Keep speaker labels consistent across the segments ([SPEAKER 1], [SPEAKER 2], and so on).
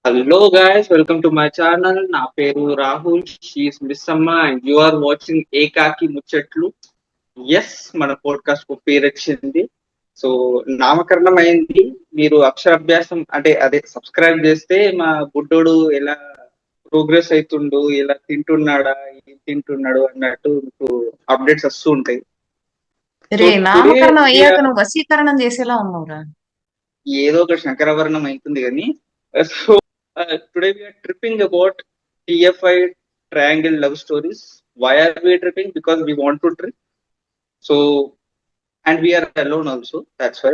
[SPEAKER 1] Hello guys, welcome to my channel. నా పేరు Rahul, she is miss Amma and you are watching ఏకాకి ముచ్చట్లు. ఎస్, మన పోడ్కాస్ట్ కు పేరు వచ్చింది. సో నామకరణం అయింది. మీరు అక్షరాభ్యాసం అంటే అదే సబ్స్క్రైబ్ చేస్తే మా బుడ్డోడు ఎలా ప్రోగ్రెస్ అవుతుండు, ఎలా తింటున్నాడా, ఏం తింటున్నాడు అన్నట్టు మీకు అప్డేట్స్ వస్తూ ఉంటాయి. సో
[SPEAKER 2] రే
[SPEAKER 1] టుడే
[SPEAKER 2] నామకరణం అయ్యాక నువ్వు వశీకరణం చేసేలా ఉన్నావురా.
[SPEAKER 1] ఏదో ఒక శంకరాభరణం అవుతుంది కానీ so today we're tripping about TFI triangle love stories. Why are we tripping? Because we want to trip. So and we're alone also, that's why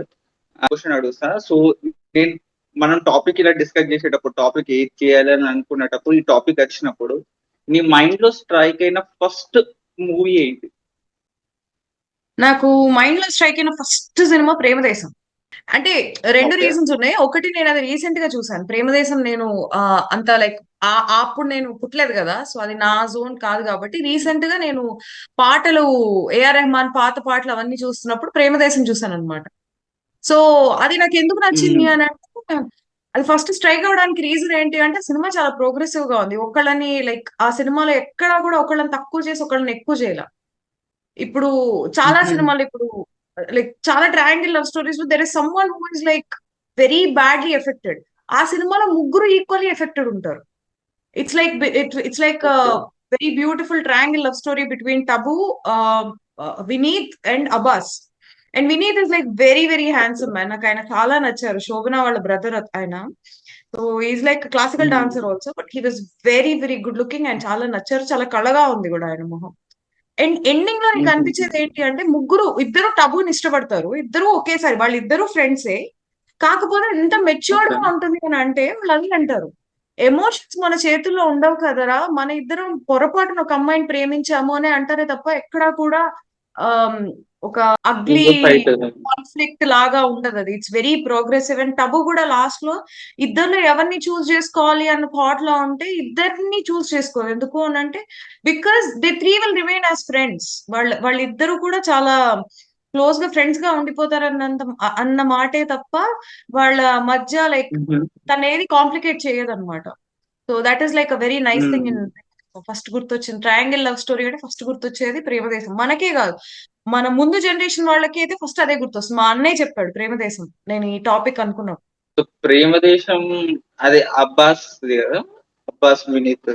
[SPEAKER 1] question అడుగుతా. సో నేను మనం టాపిక్ ఇలా డిస్కస్ చేసేటప్పుడు టాపిక్ ఏది చేయాలని అనుకునేటప్పుడు ఈ టాపిక్ వచ్చినప్పుడు నీ మైండ్ లో స్ట్రైక్ అయిన ఫస్ట్ మూవీ ఏంటి?
[SPEAKER 2] నాకు మైండ్ లో స్ట్రైక్ అయిన ఫస్ట్ సినిమా ప్రేమదేశం. అంటే రెండు
[SPEAKER 1] ఓకే.
[SPEAKER 2] రీజన్స్ ఉన్నాయి. ఒకటి, నేను అది రీసెంట్ గా చూసాను ప్రేమదేశం. నేను అంత లైక్ అప్పుడు నేను పుట్టలేదు కదా, సో అది నా జోన్ కాదు. కాబట్టి రీసెంట్ గా నేను పాటలు, ఏఆర్ రెహమాన్ పాత పాటలు అవన్నీ చూస్తున్నప్పుడు ప్రేమదేశం చూసాను అనమాట. సో అది నాకు ఎందుకు నచ్చింది అని అంటే, అది ఫస్ట్ స్ట్రైక్ అవడానికి రీజన్ ఏంటి అంటే, సినిమా చాలా ప్రోగ్రెసివ్ గా ఉంది. ఒకళ్ళని లైక్ ఆ సినిమాలో ఎక్కడా కూడా ఒకళ్ళని తక్కువ చేసి ఒకళ్ళని ఎక్కువ చేయాల. ఇప్పుడు చాలా సినిమాలు ఇప్పుడు లైక్ చాలా triangle love stories there is someone who is like very badly affected. ఆ సినిమాలో ముగ్గురు ఈక్వల్లీ ఎఫెక్టెడ్ ఉంటారు. It's like
[SPEAKER 1] okay.
[SPEAKER 2] Very beautiful triangle love story between Tabu, Vineeth and Abbas. And Vineeth is like very very handsome man. నాకు ఆయన చాలా నచ్చారు. శోభన వాళ్ళ brother ఆయన. So is like classical dancer also, but he was very very good looking and చాలా నచ్చారు. చాలా కళగా ఉంది కూడా ఆయన మొహం. అండ్ ఎండింగ్ లో నీకు అనిపించేది ఏంటి అంటే, ముగ్గురు ఇద్దరు టబుని ఇష్టపడతారు. ఇద్దరు ఒకేసారి, వాళ్ళిద్దరు ఫ్రెండ్సే. కాకపోతే ఎంత మెచ్యూర్డ్
[SPEAKER 1] ఓకే.
[SPEAKER 2] గా ఉంటుంది అని అంటే, వాళ్ళు అది అంటారు, ఎమోషన్స్ మన చేతుల్లో ఉండవు కదరా, మన ఇద్దరం పొరపాటున ఒక అమ్మాయిని ప్రేమించాము అని అంటారే తప్ప ఎక్కడా కూడా ఆమ్, ఒక అగ్లీ
[SPEAKER 1] ఫైట్.
[SPEAKER 2] కాన్ఫ్లిక్ట్ లాగా ఉండదు. అది it's very progressive. And Tabu కూడా లాస్ట్ లో ఇద్దరు ఎవరిని చూస్ చేసుకోవాలి అన్న థాట్ లో ఉంటే ఇద్దరిని చూస్ చేసుకోవాలి. ఎందుకు అని అంటే, because they three will remain as friends. వాళ్ళిద్దరూ కూడా చాలా క్లోజ్ గా ఫ్రెండ్స్ గా ఉండిపోతారన్నంత అన్న మాటే తప్ప వాళ్ళ మధ్య లైక్ తనేది కాంప్లికేట్ చేయదన్నమాట. So that is like a very nice thing in. First గుర్తొచ్చింది ట్రయాంగిల్ లవ్ స్టోరీ అంటే ఫస్ట్ గుర్తొచ్చేది ప్రేమదేశం. మనకే కాదు, మన ముందు జనరేషన్ వాళ్ళకి అయితే ఫస్ట్ అదే గుర్తొస్తుంది. మా అన్నయ్య చెప్పాడు ప్రేమదేశం నేను ఈ టాపిక్ అనుకున్నాను.
[SPEAKER 1] సో ప్రేమదేశం అదే అబ్బాస్ ది కదా, అబ్బాస్ వినీత్,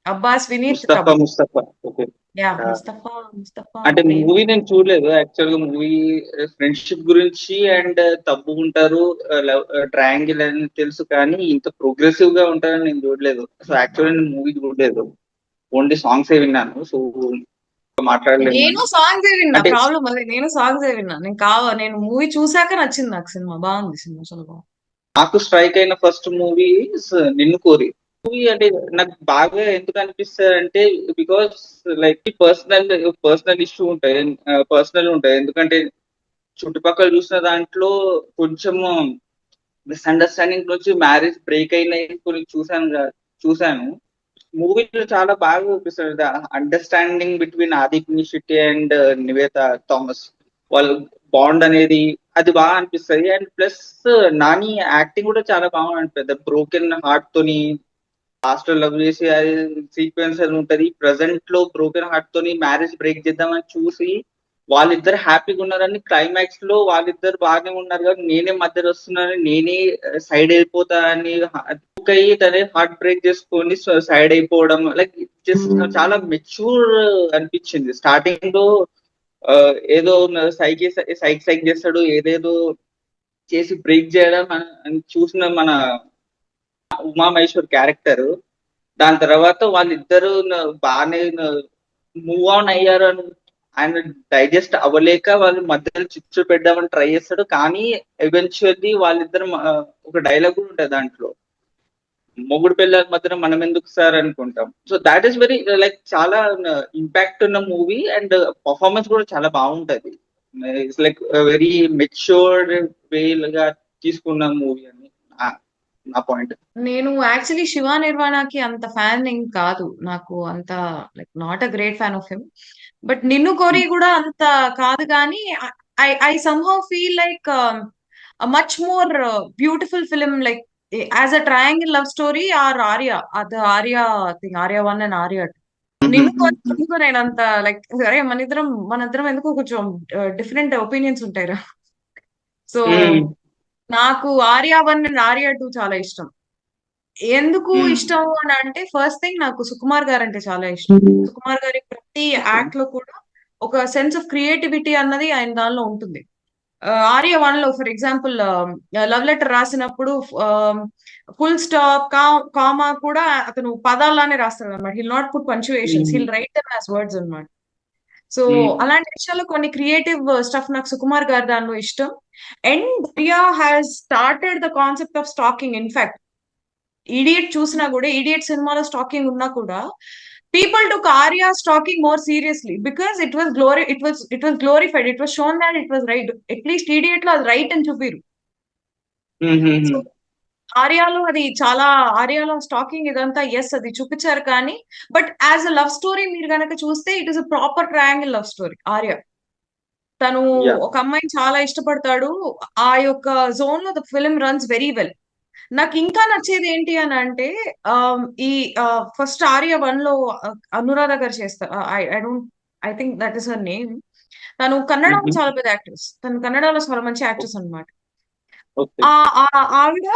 [SPEAKER 2] అబ్బాస్, వినీత్,
[SPEAKER 1] ముస్తఫా
[SPEAKER 2] టబు.
[SPEAKER 1] ముస్తఫా. ఓకే.
[SPEAKER 2] యా,
[SPEAKER 1] ఆ,
[SPEAKER 2] ముస్తఫా. ముస్తఫా
[SPEAKER 1] అంటే
[SPEAKER 2] ప్రేమ్.
[SPEAKER 1] మూవీ నేను చూడలేదు యాక్చువల్ గా. మూవీ ఫ్రెండ్షిప్ గురించి అండ్ తప్పుకుంటారు, ట్రయాంగిల్ అని తెలుసు కానీ ఇంత ప్రోగ్రెసివ్ గా ఉంటారని నేను చూడలేదు. సో యాక్చువల్లీ నేను మూవీ చూడలేదు, ఓన్లీ సాంగ్స్ ఏ విన్నాను. సో మాట్లాడలేము
[SPEAKER 2] నేను
[SPEAKER 1] అని.
[SPEAKER 2] సాంగ్స్ ఏ విన్నా,
[SPEAKER 1] అంటే
[SPEAKER 2] ప్రాబ్లం అదే. నేను సాంగ్స్ ఏ విన్నా. నేను మూవీ చూసాక నచ్చింది నాకు సినిమా. బాగుంది సినిమా, చాలా బాగుంది.
[SPEAKER 1] నాకు స్ట్రైక్ అయిన ఫస్ట్ మూవీ నిన్ను కోరి. మూవీ అంటే నాకు బాగా ఎందుకు అనిపిస్తుంది అంటే, బికాస్ లైక్ పర్సనల్ ఇష్యూ ఉంటాయి, పర్సనల్ ఉంటాయి. ఎందుకంటే చుట్టుపక్కల చూసిన దాంట్లో కొంచెం మిస్అండర్స్టాండింగ్ నుంచి మ్యారేజ్ బ్రేక్ అయిన కొన్ని చూశాను. మూవీలో చాలా బాగా చూపిస్తారు understanding between Aditya Shetty and Nivetha Thomas. వాళ్ళు బాండ్ అనేది అది బాగా అనిపిస్తుంది. అండ్ ప్లస్ నాని యాక్టింగ్ కూడా చాలా బాగా అనిపిస్తుంది. బ్రోకెన్ హార్ట్ తోని లాస్ట్ లో లవ్ చేసి అది సీక్వెన్స్ అని ఉంటది. ప్రజెంట్ లో బ్రోకెన్ హార్ట్ తోని మ్యారేజ్ బ్రేక్ చేద్దామని చూసి వాళ్ళిద్దరు హ్యాపీగా ఉన్నారని, క్లైమాక్స్ లో వాళ్ళిద్దరు బాగానే ఉన్నారు కానీ నేనే మధ్యలో వస్తున్నానని, నేనే సైడ్ అయిపోతా అని అయ్యి తనే హార్ట్ బ్రేక్ చేసుకొని సైడ్ అయిపోవడం, లైక్ జస్ట్ చాలా మెచ్యూర్ అనిపించింది. స్టార్టింగ్ లో ఆ, ఏదో సైకి సైక్ సైక్ చేస్తాడు, ఏదేదో చేసి బ్రేక్ చేయడం అని చూసిన మన ఉమామహేశ్వర్ క్యారెక్టర్. దాని తర్వాత వాళ్ళిద్దరూ బాగానే మూవ్ ఆన్ అయ్యారు అని ఆయన డైజెస్ట్ అవ్వలేక వాళ్ళు మధ్యలో చిచ్చు పెడదామని ట్రై చేస్తాడు. కానీ ఎవెన్చువల్లీ వాళ్ళిద్దరు ఒక డైలాగ్ కూడా ఉంటుంది దాంట్లో, మొగుడు పిల్లల మధ్యన మనం ఎందుకు సార్ అనుకుంటాం. So that is very like చాలా ఇంపాక్ట్ ఉన్న మూవీ. అండ్ పర్ఫార్మెన్స్ కూడా చాలా బాగుంటది. ఇట్స్ లైక్ వెరీ మెచ్యూర్డ్ వేగా తీసుకున్న మూవీ అని నా నా పాయింట్.
[SPEAKER 2] నేను యాక్చువల్లీ శివ నిర్వాణకి అంత ఫ్యాన్ ఏం కాదు. నాకు అంత like not a great fan of him. But నిన్ను కోరి కూడా అంత కాదు. కానీ I somehow feel like much more beautiful film. Like as a triangle love story or Arya, అది ఆర్య థింగ్, ఆర్య 1 అండ్ ఆర్య 2. నిన్ను నేను అంత లైక్, అరే మన ఇద్దరం ఎందుకు కొంచెం డిఫరెంట్ ఒపీనియన్స్ ఉంటాయిరా. సో నాకు ఆర్య 1 అండ్ ఆర్య 2 చాలా ఇష్టం. ఎందుకు ఇష్టం అని అంటే, ఫస్ట్ థింగ్ నాకు సుకుమార్ గారు అంటే చాలా ఇష్టం. సుకుమార్ గారి ప్రతి యాక్ట్ లో కూడా ఒక సెన్స్ ఆఫ్ క్రియేటివిటీ అన్నది ఆయన దానిలో ఉంటుంది. ఆర్య 1 లో ఫర్ ఎగ్జాంపుల్ లవ్ లెటర్ రాసినప్పుడు ఫుల్ స్టాప్, కామా కూడా అతను పదాల్లానే రాస్తాడు అనమాట. He'll not put punctuations, he'll write them as words అనమాట. సో అలాంటి విషయాల్లో కొన్ని క్రియేటివ్ స్టఫ్ నాకు సుకుమార్ గారి దానిలో ఇష్టం. And Priya has started the concept of stalking. In fact Idiot చూసినా కూడా, ఇడియట్ సినిమాలో స్టాకింగ్ ఉన్నా కూడా, people took Arya stalking more seriously because it was glorified, it was shown that it was right. At least Idiot లో అది రైట్ అని చూపిరు. సో ఆర్యాలో అది చాలా, ఆర్యాలో స్టాకింగ్ ఇదంతా ఎస్ అది చూపించారు, కానీ but as a love story మీరు గనక చూస్తే it is a proper triangle love story. Arya తను ఒక అమ్మాయిని చాలా ఇష్టపడతాడు. ఆ యొక్క జోన్ లో the film runs very well. నాకు ఇంకా నచ్చేది ఏంటి అని అంటే, ఈ ఫస్ట్ ఆర్య 1 లో అనురాధ గారు చేస్తారు. I don't, I think that is her name. తను కన్నడలో చాలా పెద్ద యాక్ట్రెస్, తను కన్నడలో చాలా మంచి యాక్ట్రెస్ అనమాట. ఆవిడ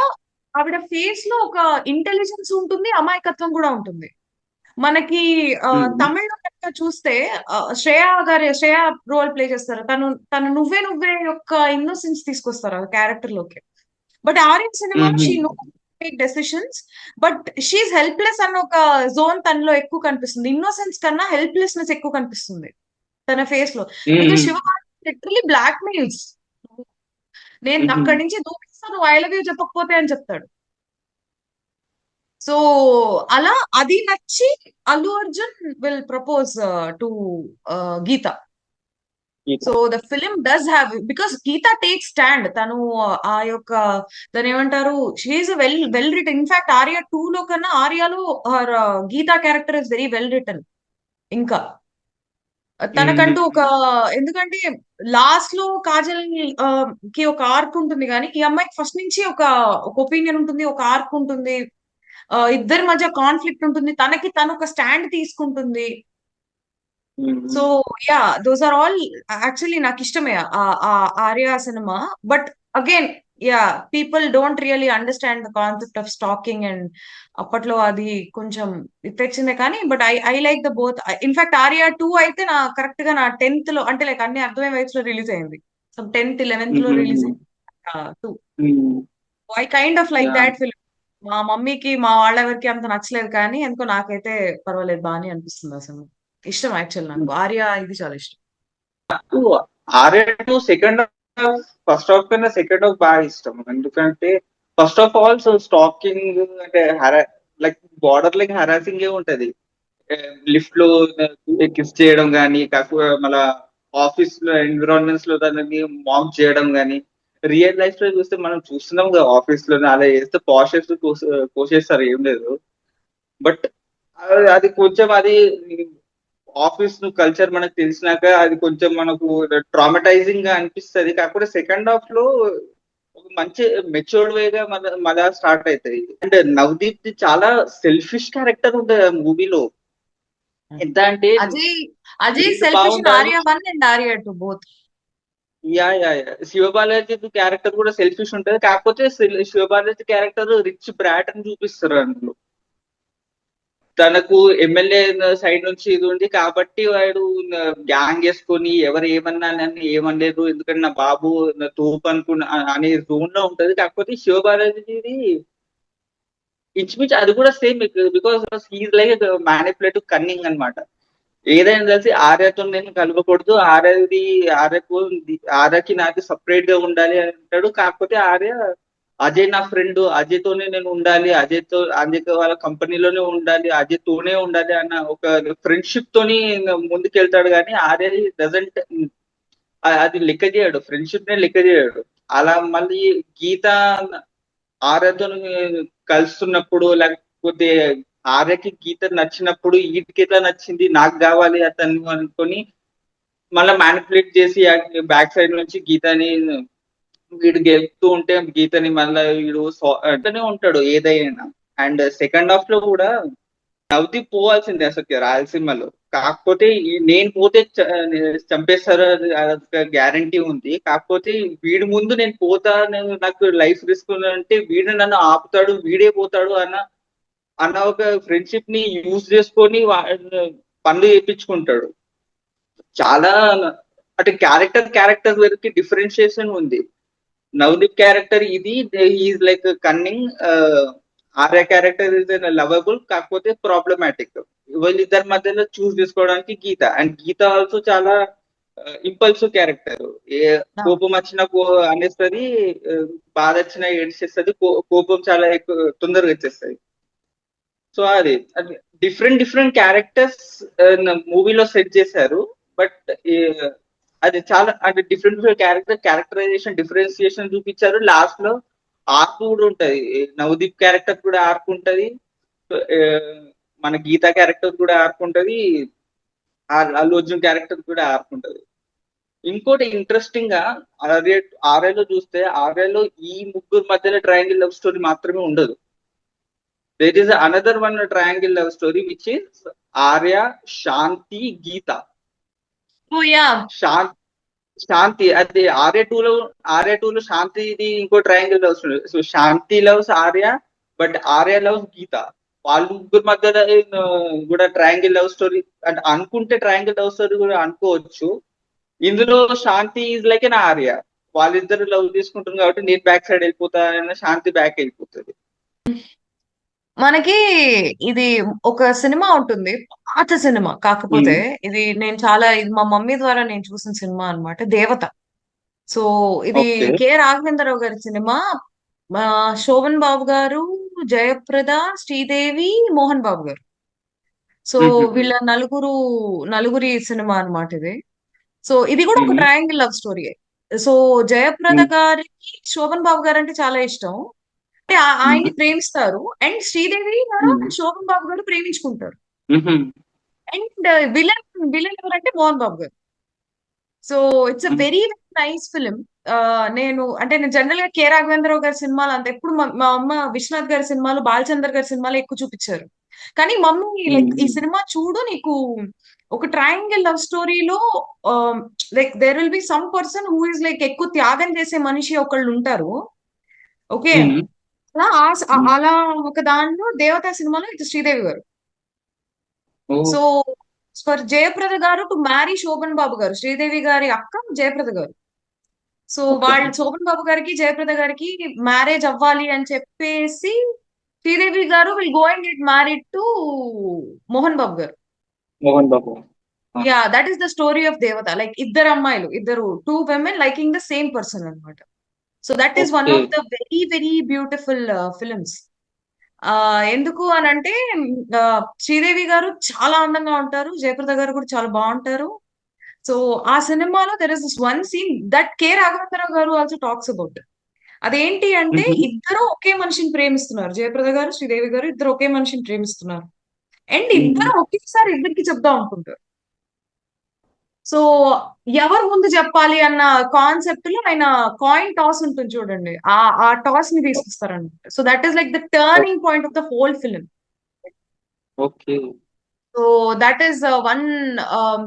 [SPEAKER 2] ఆవిడ ఫేస్ లో ఒక ఇంటెలిజెన్స్ ఉంటుంది, అమాయకత్వం కూడా ఉంటుంది. మనకి తమిళ్లో కనుక చూస్తే శ్రేయ రోల్ ప్లే చేస్తారు. తను నువ్వే నువ్వే యొక్క ఇన్నోసెన్స్ తీసుకొస్తారు ఆ క్యారెక్టర్ లోకి. బట్ ఆరెంజ్ సినిమాలో she no take decisions, but she's helpless అన్న ఒక జోన్ తనలో ఎక్కువ కనిపిస్తుంది. ఇన్నోసెన్స్ కన్నా హెల్ప్లెస్నెస్ ఎక్కువ కనిపిస్తుంది తన ఫేస్ లో. బికాస్ లిటరలీ బ్లాక్ మెయిల్స్, నేను అక్కడి నుంచి దూకిస్తాను, ఐ లవ్ యూ చెప్పకపోతే అని చెప్తాడు. సో అలా అది నచ్చి Allu Arjun will propose to Geetha. So the film does have, because Geetha take stand. తను ఆ యొక్క దాని ఏమంటారు, she's well well written. In fact Arya 2 లో కన్నా ఆర్యాలో Geetha character is very well written. ఇంకా తనకంటూ ఒక, ఎందుకంటే లాస్ట్ లో కాజల్ కి ఒక ఆర్క్ ఉంటుంది, కానీ ఈ అమ్మాయికి ఫస్ట్ నుంచి ఒక ఒపీనియన్ ఉంటుంది, ఒక ఆర్క్ ఉంటుంది, ఇద్దరి మధ్య కాన్ఫ్లిక్ట్ ఉంటుంది, తను ఒక స్టాండ్ తీసుకుంటుంది. So yeah, those are all actually నాకు ఇష్టమే ఆ ఆర్య సినిమా. But again yeah, people don't really understand the concept of stalking. And అప్పట్లో అది కొంచెం తెచ్చిందే, కానీ but I like the both. In fact Arya 2 అయితే నా కరెక్ట్ గా నా 10th లో, అంటే లైక్ అన్ని అర్థమయ్యే వయసులో రిలీజ్ అయింది. సో 10th 11th లో రిలీజ్ అయింది 2. I kind of like that film. మా మమ్మీకి మా వాళ్ళెవరికి అంత నచ్చలేదు, కానీ ఎందుకో నాకైతే పర్వాలేదు, బాగానే అనిపిస్తుంది అసలు. ఇష్టం యాక్చువల్, నాకు ఆర్య ఇది చాలా ఇష్టం.
[SPEAKER 1] నాకు Arya 2 second half, first half కన్నా సెకండ్ హాఫ్ బాగా ఇష్టం. ఎందుకంటే ఫస్ట్ ఆఫ్ ఆల్ స్టాకింగ్ అంటే లైక్ బార్డర్ లైక్ హరాసింగ్ ఏ ఉంటది. లిఫ్ట్ లో కిస్ చేయడం కానీ, కాకపోతే మళ్ళా ఆఫీస్ లో ఎన్విరాన్మెంట్స్ లో దాన్ని మాక్ చేయడం కానీ, రియల్ లైఫ్ లో చూస్తే మనం చూస్తున్నాం కదా, ఆఫీస్ లో అలా చేస్తే పాషెస్ కోసేస్తారు, ఏం లేదు. బట్ అది కొంచెం అది ఆఫీస్ కల్చర్ మనకు తెలిసినాక అది కొంచెం మనకు ట్రామటైజింగ్ గా అనిపిస్తుంది. కాకపోతే సెకండ్ హాఫ్ లో ఒక మంచి మెచ్యూర్డ్ వేగా మళ్ళా స్టార్ట్ అవుతుంది. అండ్ నవదీప్ ది చాలా సెల్ఫిష్ క్యారెక్టర్ ఉంటుంది ఆ మూవీలో. ఎంత అంటే
[SPEAKER 2] Ajay selfish in Arya 1 and Arya 2 both.
[SPEAKER 1] Yeah yeah yeah, Siva Balaji character కూడా సెల్ఫిష్ ఉంటది. కాకపోతే శివబాలాజీ క్యారెక్టర్ రిచ్ బ్రాట్ అని చూపిస్తారు అందులో. తనకు ఎమ్మెల్యే సైడ్ నుంచి ఇది ఉంది కాబట్టి వాడు గ్యాంగ్ వేసుకొని ఎవరు ఏమన్నా నన్ను ఏమనలేదు, ఎందుకంటే నా బాబు నా తోపు అనుకున్న అనే జోన్ లో ఉంటది. కాకపోతే శివబాలాజీది ఇంచుమించు అది కూడా same, because he's like manipulative cunning అన్నమాట. ఏదైనా తెలిసి ఆర్యతో నేను కలవకూడదు, ఆర్యకి నాకు సపరేట్ గా ఉండాలి అని అంటాడు. కాకపోతే ఆర్య అజయ్ నా ఫ్రెండ్, అజయ్ తోనే నేను ఉండాలి, అజయ్ వాళ్ళ కంపెనీలోనే ఉండాలి, అజయ్ తోనే ఉండాలి అన్న ఒక ఫ్రెండ్షిప్ తోని ముందుకెళ్తాడు. కానీ ఆర్య డజంట్ అది లెక్క చేయడు, ఫ్రెండ్షిప్ నే లెక్క చేయడు. అలా మళ్ళీ గీత ఆర్యతో కలుస్తున్నప్పుడు, లేకపోతే ఆర్యకి గీత నచ్చినప్పుడు వీటికి ఎట్లా నచ్చింది, నాకు కావాలి అతను అనుకొని మళ్ళీ మ్యానిపులేట్ చేసి బ్యాక్ సైడ్ నుంచి గీతని వీడు గెలుపుతూ ఉంటే గీతని మళ్ళీ వీడు అంటూనే ఉంటాడు ఏదైనా. అండ్ సెకండ్ హాఫ్ లో కూడా నవదీప్ పోవాల్సిందే అసలు రాయలసీమలో. కాకపోతే నేను పోతే చంపేస్తారు, అది గ్యారంటీ ఉంది. కాకపోతే వీడి ముందు నేను పోతా, నాకు లైఫ్ రిస్క్ అంటే వీడు నన్ను ఆపుతాడు, వీడే పోతాడు అన్న ఒక ఫ్రెండ్షిప్ ని యూజ్ చేసుకొని పనులు చేయించుకుంటాడు. చాలా అంటే క్యారెక్టర్ వరకు డిఫరెన్షియేషన్ ఉంది. నవదీప్ క్యారెక్టర్ ఇది, is like cunning. Arya character is lovable, కాకపోతే ప్రాబ్లమాటిక్. వీళ్ళిద్దరి మధ్యలో చూస్ చేసుకోవడానికి గీత. అండ్ గీత ఆల్సో చాలా ఇంపల్సివ్ క్యారెక్టర్. ఏ కోపం వచ్చినా అనేస్తుంది, బాధ వచ్చినా ఏడ్చేస్తుంది, కోపం చాలా ఎక్కువ తొందరగా వచ్చేస్తుంది. సో అది డిఫరెంట్ క్యారెక్టర్స్ మూవీలో సెట్ చేశారు. బట్ అది చాలా అంటే డిఫరెంట్ క్యారెక్టరైజేషన్ డిఫరెన్సియేషన్ చూపించారు. లాస్ట్ లో ఆర్క్ కూడా ఉంటది, నవదీప్ క్యారెక్టర్ కూడా ఆర్క్ ఉంటది, మన గీతా క్యారెక్టర్ కూడా ఆర్క్ ఉంటది, అల్లు అర్జున్ క్యారెక్టర్ కూడా ఆర్క్ ఉంటది. ఇంకోటి ఇంట్రెస్టింగ్ గా ఆర్యలో చూస్తే, ఆర్యలో ఈ ముగ్గురు మధ్యలో ట్రయాంగిల్ లవ్ స్టోరీ మాత్రమే ఉండదు. There is another one triangle love story which is Arya, Shanti, Geetha.
[SPEAKER 2] Oh yeah,
[SPEAKER 1] Shanti అది ఆర్య టూలో శాంతిది ఇంకో triangle love story. So Shanti loves Arya, but Arya loves Geetha. వాళ్ళు ముగ్గురు మధ్యలో కూడా ట్రయాంగిల్ లవ్ స్టోరీ అంటే అనుకుంటే ట్రయాంగిల్ లవ్ స్టోరీ కూడా అనుకోవచ్చు. ఇందులో శాంతి ఈజ్ లైక్ ఎన్ ఆర్య. వాళ్ళిద్దరు లవ్ తీసుకుంటారు కాబట్టి నేను బ్యాక్ సైడ్ వెళ్ళిపోతా, శాంతి బ్యాక్ వెళ్ళిపోతుంది.
[SPEAKER 2] మనకి ఇది ఒక సినిమా ఉంటుంది, పాత సినిమా కాకపోతే ఇది ఇది మా మమ్మీ ద్వారా నేను చూసిన సినిమా అన్నమాట, దేవత. సో ఇది
[SPEAKER 1] ఓకే.
[SPEAKER 2] కె రాఘవేంద్రరావు గారి సినిమా. శోభన్ బాబు గారు, జయప్రద, శ్రీదేవి, మోహన్ బాబు గారు. సో వీళ్ళ నలుగురి సినిమా అన్నమాట ఇది. సో ఇది కూడా ఒక triangle love story. So Jayaprada గారికి శోభన్ బాబు గారు అంటే చాలా ఇష్టం, అంటే ఆయన్ని ప్రేమిస్తారు. అండ్ శ్రీదేవి గారు శోభన్ బాబు గారు ప్రేమించుకుంటారు. అండ్ విలన్ విలన్ ఎవరంటే మోహన్ బాబు గారు. So it's a very very nice film. నేను జనరల్ గా కె రాఘవేంద్రరావు గారి సినిమాలు అంత ఎప్పుడు మా అమ్మ విశ్వనాథ్ గారి సినిమాలు, బాలచందర్ గారి సినిమాలు ఎక్కువ చూపించారు. కానీ మమ్మీ లైక్ ఈ సినిమా చూడు, నీకు ఒక ట్రయాంగిల్ లవ్ స్టోరీలో like there will be some person who is like ఎక్కువ త్యాగం చేసే మనిషి ఒకళ్ళు ఉంటారు. ఓకే, అలా ఒక దానిలో దేవతా సినిమాలో ఇది శ్రీదేవి గారు. సో ఫర్ జయప్రద గారు టు మ్యారీ శోభన్ బాబు గారు, శ్రీదేవి గారి అక్క జయప్రద గారు. సో వాళ్ళు శోభన్ బాబు గారికి జయప్రద గారికి మ్యారేజ్ అవ్వాలి అని చెప్పేసి శ్రీదేవి గారు will go and get married to Mohan Babu గారు. Yeah, that is the story of Devatha. Like ఇద్దరు అమ్మాయిలు, two women liking the same person అన్నమాట. So that is one of the very very beautiful films. ఎందుకు అని అంటే శ్రీదేవి గారు చాలా అందంగా ఉంటారు, జయప్రద గారు కూడా చాలా బాగుంటారు. సో ఆ సినిమాలో there is this one scene that K Raghavendra Rao garu also talks about. అదేంటి అంటే ఇద్దరు ఒకే మనిషిని ప్రేమిస్తున్నారు, జయప్రద గారు శ్రీదేవి గారు ఇద్దరు ఒకే మనిషిని ప్రేమిస్తున్నారు. అండ్ ఇద్దరు ఒకేసారి ఇద్దరికి చెప్దాం అనుకుంటారు. సో ఎవరు ముందు చెప్పాలి అన్న కాన్సెప్ట్ లో ఆయన కాయిన్ టాస్ ఉంటుంది చూడండి, ఆ టాస్ ని తీసుకొస్తారనమాట. So that is like the turning point of the whole film.
[SPEAKER 1] Okay.
[SPEAKER 2] So that is one.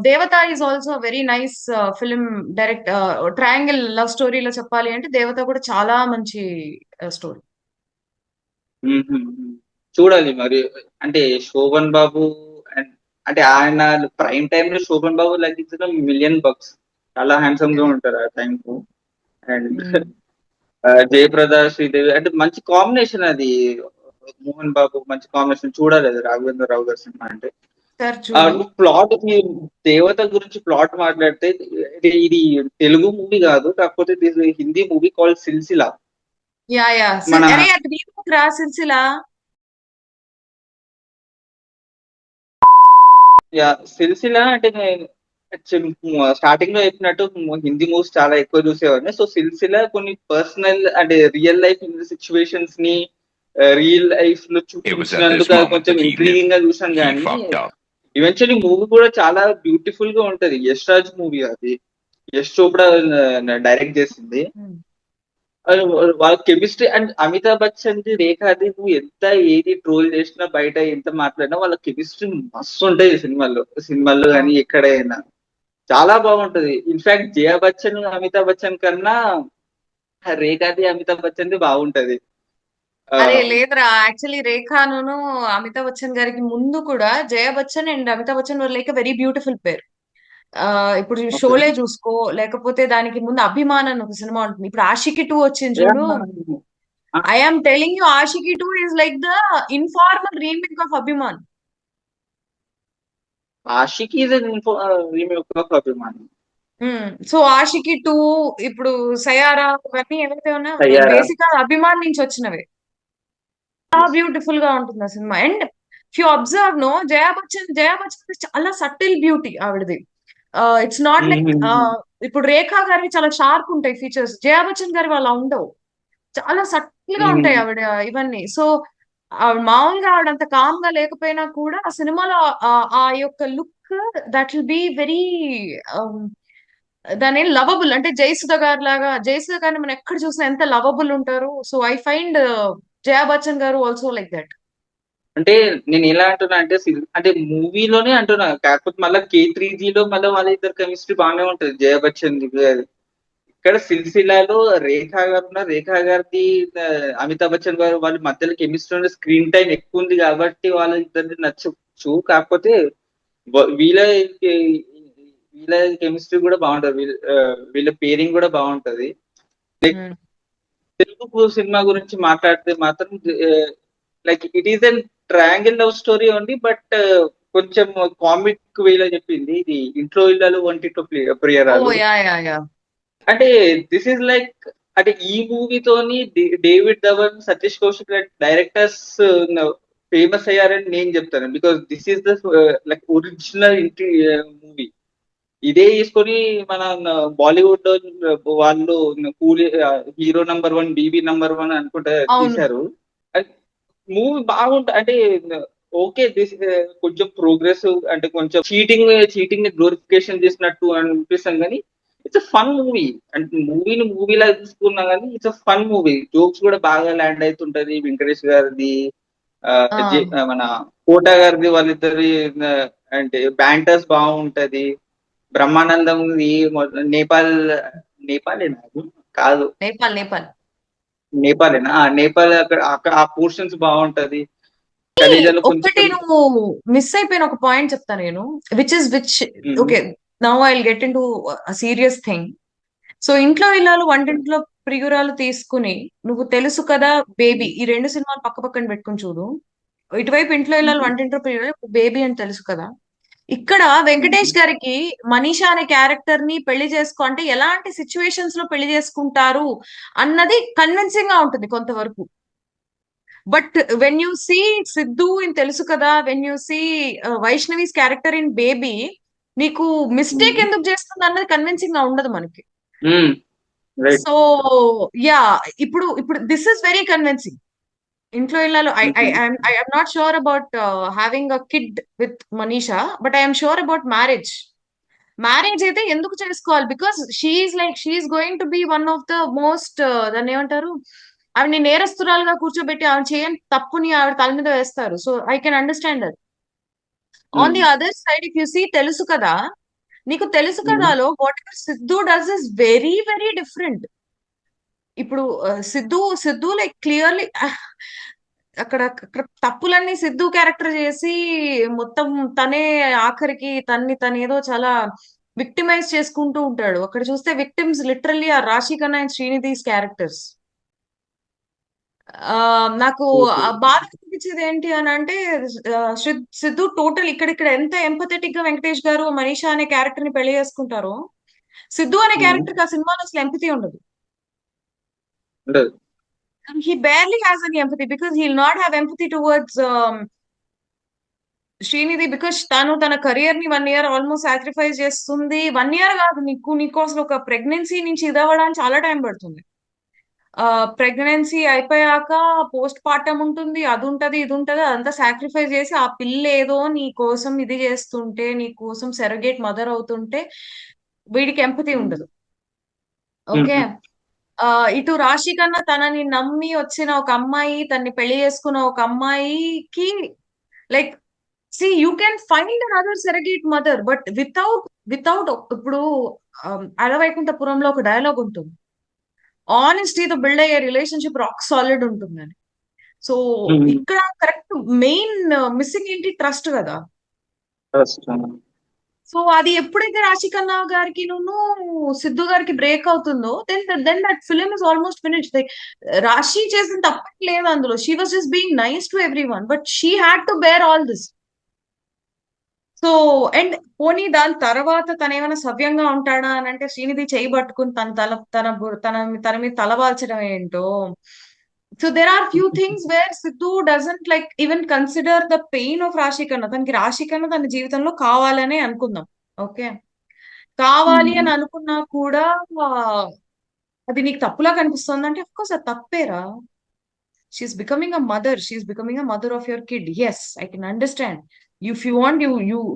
[SPEAKER 2] Devatha is also very nice film. Triangle love స్టోరీలో చెప్పాలి అంటే దేవత కూడా చాలా మంచి స్టోరీ.
[SPEAKER 1] చూడాలి మరి. అంటే శోభన్ బాబు అంటే ఆయన ప్రైమ్ టైమ్ లో శోభన్ బాబు లభించడం $1,000,000. చాలా హ్యాండ్సమ్ గా ఉంటారు ఆ టైం కు. అండ్ జయప్రద, శ్రీదేవి అంటే మంచి కాంబినేషన్ అది. మోహన్ బాబు మంచి కాంబినేషన్. చూడాలి అది రాఘవేంద్రరావు గారి సినిమా అంటే. ప్లాట్ దేవత గురించి ప్లాట్ మాట్లాడితే, ఇది తెలుగు మూవీ కాదు, కాకపోతే హిందీ మూవీ కాల్డ్ సిల్సిలా.
[SPEAKER 2] సిల్సిలా
[SPEAKER 1] సిల్సిలా అంటే స్టార్టింగ్ లో చెప్పినట్టు హిందీ మూవీస్ చాలా ఎక్కువ చూసేవాడిని. సో సిల్సిలా కొన్ని పర్సనల్ అంటే రియల్ లైఫ్ సిచ్యువేషన్స్ ని రియల్ లైఫ్ లో చూపించినందుకు కొంచెం ఇంట్రీగింగ్ గా చూసాను. కానీ ఈవెన్చువల్లీ మూవీ కూడా చాలా బ్యూటిఫుల్ గా ఉంటది. యష్ రాజ్ మూవీ అది, యష్ చోప్రా డైరెక్ట్ చేసింది. వాళ్ళ కెమిస్ట్రీ అండ్ అమితాబ్ బచ్చన్ ది రేఖాది నువ్వు ఎంత ఏది ట్రోల్ చేసినా బయట ఎంత మాట్లాడినా వాళ్ళ కెమిస్ట్రీ మస్తు ఉంటాయి సినిమాల్లో కానీ
[SPEAKER 2] అవును.
[SPEAKER 1] ఎక్కడైనా చాలా బాగుంటది. ఇన్ఫాక్ట్ జయా బచ్చన్ అమితాబ్ బచ్చన్ కన్నా రేఖాది అమితాబ్ బచ్చన్ ది బాగుంటది. ఆ
[SPEAKER 2] అరే లేదురా, యాక్చువల్లీ రేఖాను అమితాబ్ బచ్చన్ గారికి ముందు కూడా Jaya Bachchan and Amitabh Bachchan were like very beautiful pair. ఇప్పుడు
[SPEAKER 1] ఓకే.
[SPEAKER 2] షోలే చూసుకో, లేకపోతే దానికి ముందు అభిమాన్ అని ఒక సినిమా ఉంటుంది. ఇప్పుడు ఆషికి 2 వచ్చింది చూడు. I am telling you, Aashiqui 2 is like the informal remake of Abhimaan.
[SPEAKER 1] Aashiqui remake of Abhimanam.
[SPEAKER 2] So Aashiqui 2, ఇప్పుడు సయారా, ఇవన్నీ ఏవైతే ఉన్నాయో
[SPEAKER 1] తయ్యారా.
[SPEAKER 2] బేసిక్ గా అభిమాన్ నుంచి వచ్చినవే. చాలా బ్యూటిఫుల్ గా ఉంటుంది ఆ సినిమా. And if you observe no, Jaya Bachchan చాలా సటిల్ బ్యూటీ ఆవిడది. ఇట్స్ నాట్ లైక్ ఇప్పుడు రేఖా గారివి చాలా షార్ప్ ఉంటాయి ఫీచర్స్, జయా బచ్చన్ గారి అలా ఉండవు. చాలా సటిల్ గా ఉంటాయి ఆవిడ ఇవన్నీ. సో ఆవిడ మామూలుగా ఆవిడంత కామ్ గా లేకపోయినా కూడా ఆ సినిమాలో ఆ యొక్క look that will be very, దాని లవబుల్. అంటే జయసుధ గారి లాగా, జయసుధ గారిని మనం ఎక్కడ చూసినా ఎంత లవబుల్ ఉంటారు. సో ఐ ఫైండ్ జయా బచ్చన్ గారు ఆల్సో లైక్ దట్.
[SPEAKER 1] అంటే నేను ఎలా అంటున్నా అంటే అంటే మూవీలోనే అంటున్నా, కాకపోతే మళ్ళీ K3G లో మళ్ళీ వాళ్ళ ఇద్దరు కెమిస్ట్రీ బాగానే ఉంటది జయ బచ్చన్ గారి. ఇక్కడ సిల్సిలాలో రేఖా గారిది ఆ, అమితాబ్ బచ్చన్ గారు వాళ్ళ మధ్యలో కెమిస్ట్రీ స్క్రీన్ టైం ఎక్కువ ఉంది కాబట్టి వాళ్ళ ఇద్దరిది నచ్చచ్చు. కాకపోతే వీళ్ళ వీళ్ళ కెమిస్ట్రీ కూడా బాగుంటది. వీళ్ళ పేరింగ్ కూడా బాగుంటది. తెలుగు సినిమా గురించి మాట్లాడితే మాత్రం like it is an triangle love story only, but కొంచెం కామిక్ వేలో చెప్పింది ఇది. ఇంట్లో ఇళ్ళలు వంటింట్లో
[SPEAKER 2] ఓ
[SPEAKER 1] ప్రియరాలు.
[SPEAKER 2] Yeah yeah yeah.
[SPEAKER 1] అంటే దిస్ ఈస్ లైక్, అంటే ఈ మూవీతోని డేవిడ్ ధవన్, సతీష్ కౌశిక్ డైరెక్టర్స్ ఫేమస్ అయ్యారని నేను చెప్తాను. Because this is the like original movie. ఇదే తీసుకొని మన బాలీవుడ్ వాళ్ళు కూలీ హీరో నంబర్ 1, BB నంబర్ 1 అనుకుంటే
[SPEAKER 2] అవును.
[SPEAKER 1] తీశారు. మూవీ బాగుంటుంది. అంటే ఓకే దిస్ కొంచెం ప్రోగ్రెస్, అంటే కొంచెం చీటింగ్ ని గ్లోరిఫికేషన్ చేసినట్టు అనిపిస్తాం కానీ ఇట్స్ అ ఫన్ మూవీ. అంటే మూవీలా చూసుకున్నా కానీ it's a fun movie. Jokes కూడా బాగా ల్యాండ్ అవుతుంటది. వెంకటేష్ గారిది, ఆ,
[SPEAKER 2] ఆ
[SPEAKER 1] మన కోట గారిది, వాళ్ళిద్దరి అంటే బ్యాంటర్స్ బాగుంటది. బ్రహ్మానందం నేపాల్ నేపాలేనా అది? కాదు,
[SPEAKER 2] నేపాల్ నేపాల్.
[SPEAKER 1] నేపాలేనా? నేపాల్ అక్కడ ఆ పోర్షన్స్ బాగుంటది. ఖనిజాలు
[SPEAKER 2] ఒక్కటి
[SPEAKER 1] కొంచెం.
[SPEAKER 2] నువ్వు మిస్ అయిపోయిన ఒక పాయింట్ చెప్తా నేను, which
[SPEAKER 1] um,
[SPEAKER 2] okay. Now I get in to serious thing. So ఇంట్లో ఇల్లాలు వంటింట్లో ప్రియురాలు తీసుకుని, నువ్వు తెలుసు కదా, బేబీ,
[SPEAKER 1] ఉమ్,
[SPEAKER 2] ఈ రెండు సినిమాలు పక్క పక్కన పెట్టుకుని చూడు. ఇటువైపు ఇంట్లో ఇల్లాలు
[SPEAKER 1] ఉమ్,
[SPEAKER 2] వంటింట్లో ప్రియురాలు, బేబీ అని తెలుసు కదా. ఇక్కడ
[SPEAKER 1] ఉమ్,
[SPEAKER 2] వెంకటేష్ గారికి మనీషా అనే క్యారెక్టర్ ని పెళ్లి చేసుకో అంటే ఎలాంటి సిచ్యువేషన్స్ లో పెళ్లి చేసుకుంటారు అన్నది కన్విన్సింగ్ గా ఉంటుంది కొంతవరకు. But when you see Siddhu in Telusu Kada, when you see Vaishnavi's character in Baby, నీకు మిస్టేక్
[SPEAKER 1] ఉమ్,
[SPEAKER 2] ఎందుకు చేస్తుంది అన్నది కన్విన్సింగ్ గా ఉండదు మనకి.
[SPEAKER 1] ఉమ్, రైట్.
[SPEAKER 2] సో యా, ఇప్పుడు ఇప్పుడు దిస్ ఇస్ వెరీ కన్విన్సింగ్. ఇంట్లో ఇల్లాలు, I'm not sure about having a kid with Manisha, but I'm sure about marriage. Marriage అయితే ఎందుకు చేసుకోవాలి? Because she's going to be one of the most, దాన్ని ఏమంటారు, ఆవిడని నేరస్తురాలుగా కూర్చోబెట్టి ఆవిడ చేయని తప్పుని ఆవిడ తల మీద వేస్తారు. So I can understand that. On the other side if you see Telusu Kada, నీకు తెలుసు కదాలో whatever Siddhu does is very very different. ఇప్పుడు సిద్ధు లైక్ క్లియర్లీ అక్కడ తప్పులన్నీ సిద్ధు క్యారెక్టర్ చేసి మొత్తం తనే ఆఖరికి తనేదో చాలా విక్టిమైజ్ చేసుకుంటూ ఉంటాడు. అక్కడ చూస్తే విక్టిమ్స్ లిటరల్లీ ఆ రాశి ఖన్నా అండ్ శ్రీనిధిస్ క్యారెక్టర్స్. ఆ నాకు
[SPEAKER 1] ఓకే.
[SPEAKER 2] బాధ అనిపించేది ఏంటి అని అంటే, సిద్ధు టోటల్ ఇక్కడిక్కడ ఎంత ఎంపథెటిక్ గా వెంకటేష్ గారు మనీషా అనే క్యారెక్టర్ ని పెళ్లి చేసుకుంటారో, సిద్ధు అనే క్యారెక్టర్ కి ఆ సినిమాలో అసలు ఎంపతి ఉండదు.
[SPEAKER 1] ఉండదు.
[SPEAKER 2] He barely has any empathy because he'll not have empathy towards Srinidhi, because తను తన కెరియర్ ని 1 year ఆల్మోస్ట్ సాక్రిఫైస్ చేస్తుంది. 1 year కాదు, నీకు అసలు ఒక ప్రెగ్నెన్సీ నుంచి ఇదవ్వడానికి చాలా టైం పడుతుంది. ప్రెగ్నెన్సీ అయిపోయాక పోస్ట్ పార్టం ఉంటుంది, అది ఉంటది ఇది ఉంటది, అదంతా సాక్రిఫైస్ చేసి ఆ పిల్ల ఏదో నీ కోసం ఇది చేస్తుంటే, నీ కోసం సెరగేట్ మదర్ అవుతుంటే వీడికి ఎంపతి ఉండదు. ఓకే. ఇటు రాశి కన్నా తనని నమ్మి వచ్చిన ఒక అమ్మాయి, తన్ని పెళ్లి చేసుకున్న ఒక అమ్మాయికి like you can find another surrogate mother, but without ఇప్పుడు అలవైకుంఠపురంలో ఒక డైలాగ్ ఉంటుంది, ఆనెస్టీతో బిల్డ్ అయ్యే రిలేషన్షిప్ రాక్ సాలిడ్ ఉంటుందని. సో ఇక్కడ కరెక్ట్ మెయిన్ మిస్సింగ్ ఏంటి? ట్రస్ట్ కదా.
[SPEAKER 1] ఫస్ట్
[SPEAKER 2] సో అది ఎప్పుడైతే రాశి ఖన్నా గారికి సిద్ధు గారికి బ్రేక్ అవుతుందో, then that film is almost finished. Rashi చేసిన తప్పేం లేదు అందులో. She was just being nice to everyone, but she had to bear all this. So and పోనీ దాని తర్వాత తను ఏమైనా సవ్యంగా ఉంటాడా అని అంటే, శ్రీనిధి చేయి పట్టుకుని తన మీద తలవాల్చడం ఏంటో. So there are few things where Siddhu doesn't like even consider the pain of Rashi Khanna. తనకి రాశి ఖన్నా తన జీవితంలో కావాలనే అనుకుందాం, ఓకే, కావాలి అని అనుకున్నా కూడా ఆ, అది నీకు తప్పులా కనిపిస్తుంది అంటే అఫ్కోర్స్ అది తప్పేరా. She's becoming a mother, she's becoming a mother of your kid. Yes, I can understand. If you want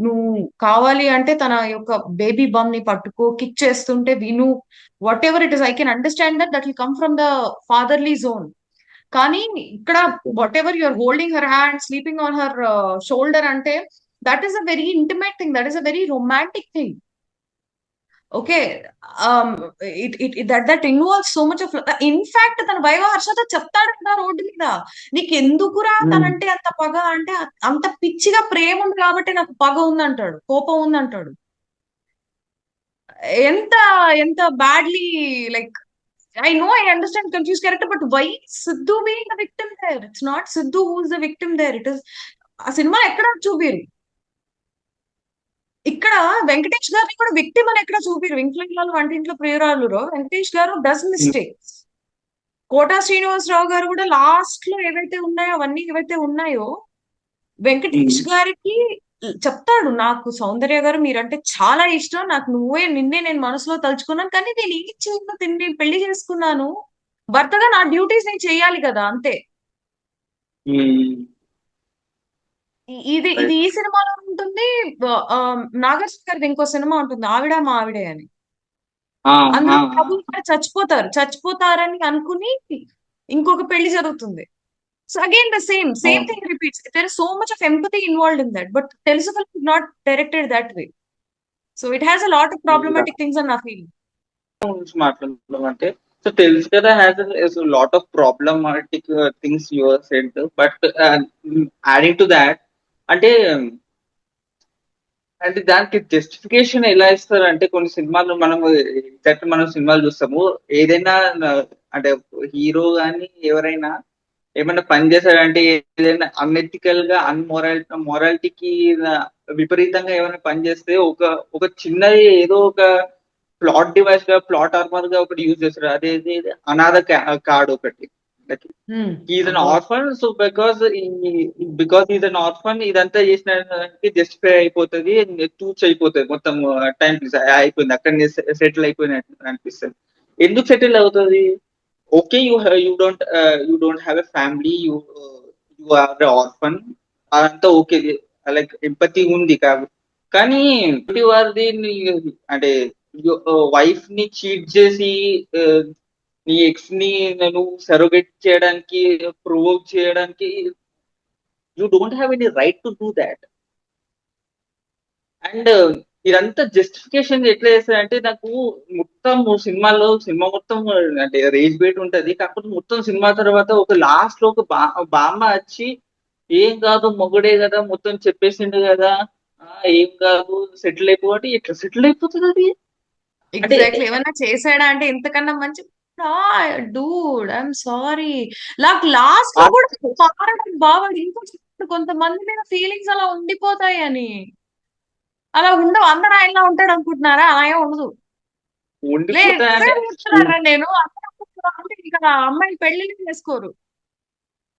[SPEAKER 2] నువ్వు కావాలి అంటే తన యొక్క బేబీ బమ్ ని పట్టుకో, కిక్ చేస్తుంటే విను, whatever it is, I can understand that will come from the fatherly zone. కానీ ఇక్కడ whatever you're holding her hand, sleeping on her shoulder అంటే that is a very intimate thing, that is a very romantic thing. Okay, that involve so much of. In fact తన వైవా హర్షతో చెప్తాడు కదా road మీద, నీకు ఎందుకురా తనంటే అంత పగ అంటే, అంత పిచ్చిగా ప్రేమ ఉంది కాబట్టి నాకు పగ ఉందంటాడు, కోపం ఉందంటాడు. ఎంత ఎంత badly like, I know, I understand confuse character, but why Siddhu being the victim there? It's not Siddhu who is the victim there, it is. ఆ సినిమా ఎక్కడ చూపిరు. ఇక్కడ వెంకటేష్ గారిని కూడా విక్టిమ్ అని ఎక్కడ చూపిరు. ఇంట్లో వంటింట్లో ప్రియురాలురో వెంకటేష్ గారు డస్ మిస్టేక్స్. కోటా శ్రీనివాసరావు గారు కూడా లాస్ట్ లో ఏవైతే ఉన్నాయో, అవన్నీ ఏవైతే ఉన్నాయో వెంకటేష్ గారికి చెప్తాడు, నాకు సౌందర్య గారు మీరంటే చాలా ఇష్టం, నాకు నిన్నే నేను మనసులో తలుచుకున్నాను, కానీ నేను ఏం చేయను, నేను పెళ్లి చేసుకున్నాను, భర్తగా నా డ్యూటీస్ నేను చెయ్యాలి కదా, అంతే. ఇది ఈ సినిమాలో ఉంటుంది. నాగార్జున గారిది ఇంకో సినిమా ఉంటుంది, ఆవిడ మా ఆవిడే అని. అందులో ప్రభు గారు చచ్చిపోతారని అనుకుని ఇంకొక పెళ్లి జరుగుతుంది. So again the same thing repeats. There is so much of empathy involved in that, but తెలుసు not directed that way. So it has a lot of problematic things అని నా ఫీలింగ్.
[SPEAKER 1] మాట్లాడడం అంటే, సో తెలుసు కదా, has lot of problematic things your said, but adding to that అంటే అంటే దానికి జస్టిఫికేషన్ ఎలా ఇస్తారు అంటే, కొన్ని సినిమాలు మనం సినిమాలు చూస్తాము, ఏదైనా అంటే హీరో గాని ఎవరైనా ఏమైనా పని చేశారంటే, ఏదైనా అన్ఎథికల్ గా మొరాలిటీకి విపరీతంగా ఏమైనా పని చేస్తే ఒక ఒక చిన్నది ఏదో ఒక ప్లాట్ డివైస్ గా, ప్లాట్ ఆర్మర్ గా ఒకటి యూజ్ చేస్తారు. అదేది అనాథ కార్డ్ ఒకటి, is an orphan. So because is an orphan, ఇదంతా చేసిన జస్టిఫై అయిపోతుంది, టూచ్ అయిపోతుంది, మొత్తం టైం అయిపోయింది, అక్కడ సెటిల్ అయిపోయినట్టు అనిపిస్తుంది. ఎందుకు సెటిల్ అవుతుంది? Okay, you don't have a family, you are orphan, అదంతా ఓకే, లైక్ ఎంపతి ఉంది కానీ వారిది అంటే వైఫ్ ని చీట్ చేసి నీ ఎక్స్ ని నువ్వు సరోగేట్ చేయడానికి, ప్రొవోక్ చేయడానికి, you don't have any right to do that. And ఇదంతా జస్టిఫికేషన్ ఎట్లా చేస్తారంటే, నాకు మొత్తం సినిమా మొత్తం అంటే రేజ్ బేట్ ఉంటది, కాకపోతే మొత్తం సినిమా తర్వాత ఒక లాస్ట్ లో ఒక బామ్మ వచ్చి, ఏం కాదు మొగుడే కదా, మొత్తం చెప్పేసిండు కదా, ఏం కాదు సెటిల్ అయిపోతే ఎట్లా సెటిల్ అయిపోతుంది అది?
[SPEAKER 2] ఎగ్జాక్ట్లీ. ఏమన్నా చేశాడా అంటే ఇంతకన్నా మంచి డూడ్, ఐఎమ్ సారీ. నాకు లాస్ట్ లో కూడా బాగా ఇంకో కొంతమంది మీద ఫీలింగ్స్ అలా ఉండిపోతాయి అని. అలా ఉండవు, అందరూ ఆయనలా ఉంటాడు అనుకుంటున్నారా? అలా ఏం ఉండదు. నేను అంటే ఇంకా అమ్మాయిని పెళ్లి చేసుకోరు.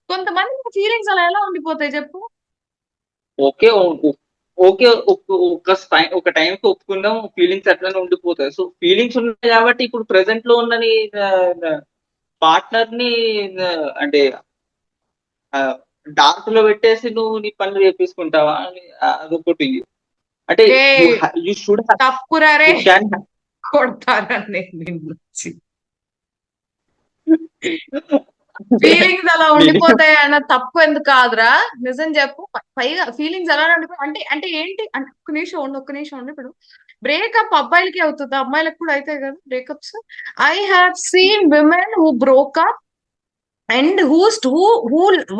[SPEAKER 2] కొంతమంది ఫీలింగ్స్ అలా ఎలా ఉండిపోతాయి చెప్పు.
[SPEAKER 1] ఓకే ఓకే, ఒక టైంకి ఒప్పుకుందాం, ఫీలింగ్స్ అట్లనే ఉండిపోతాయి. సో ఫీలింగ్స్ ఉన్నాయి కాబట్టి ఇప్పుడు ప్రెసెంట్ లో ఉన్న పార్ట్నర్ ని అంటే డార్క్ లో పెట్టేసి నువ్వు నీ పనులు చేపించుకుంటావా అని అదొకటి. అంటే యూ షుడ్
[SPEAKER 2] తప్పురారే కొడతారా నేను. ఫీలింగ్స్ అలా
[SPEAKER 1] నేను
[SPEAKER 2] ఉండిపోతాయి అన్న తప్పు ఎందుకు కాదురా, నిజం చెప్పు. పైగా ఫీలింగ్స్ ఎలా ఉండిపోయి అంటే అంటే ఏంటి అంటే, ఒక్క నిమిషం ఉండు, ఒక్క నిమిషం ఉండు. ఇప్పుడు బ్రేకప్ అబ్బాయిలకి అవుతుంది, అమ్మాయిలకు కూడా అవుతాయి కదా breakups. I have seen women who broke up and who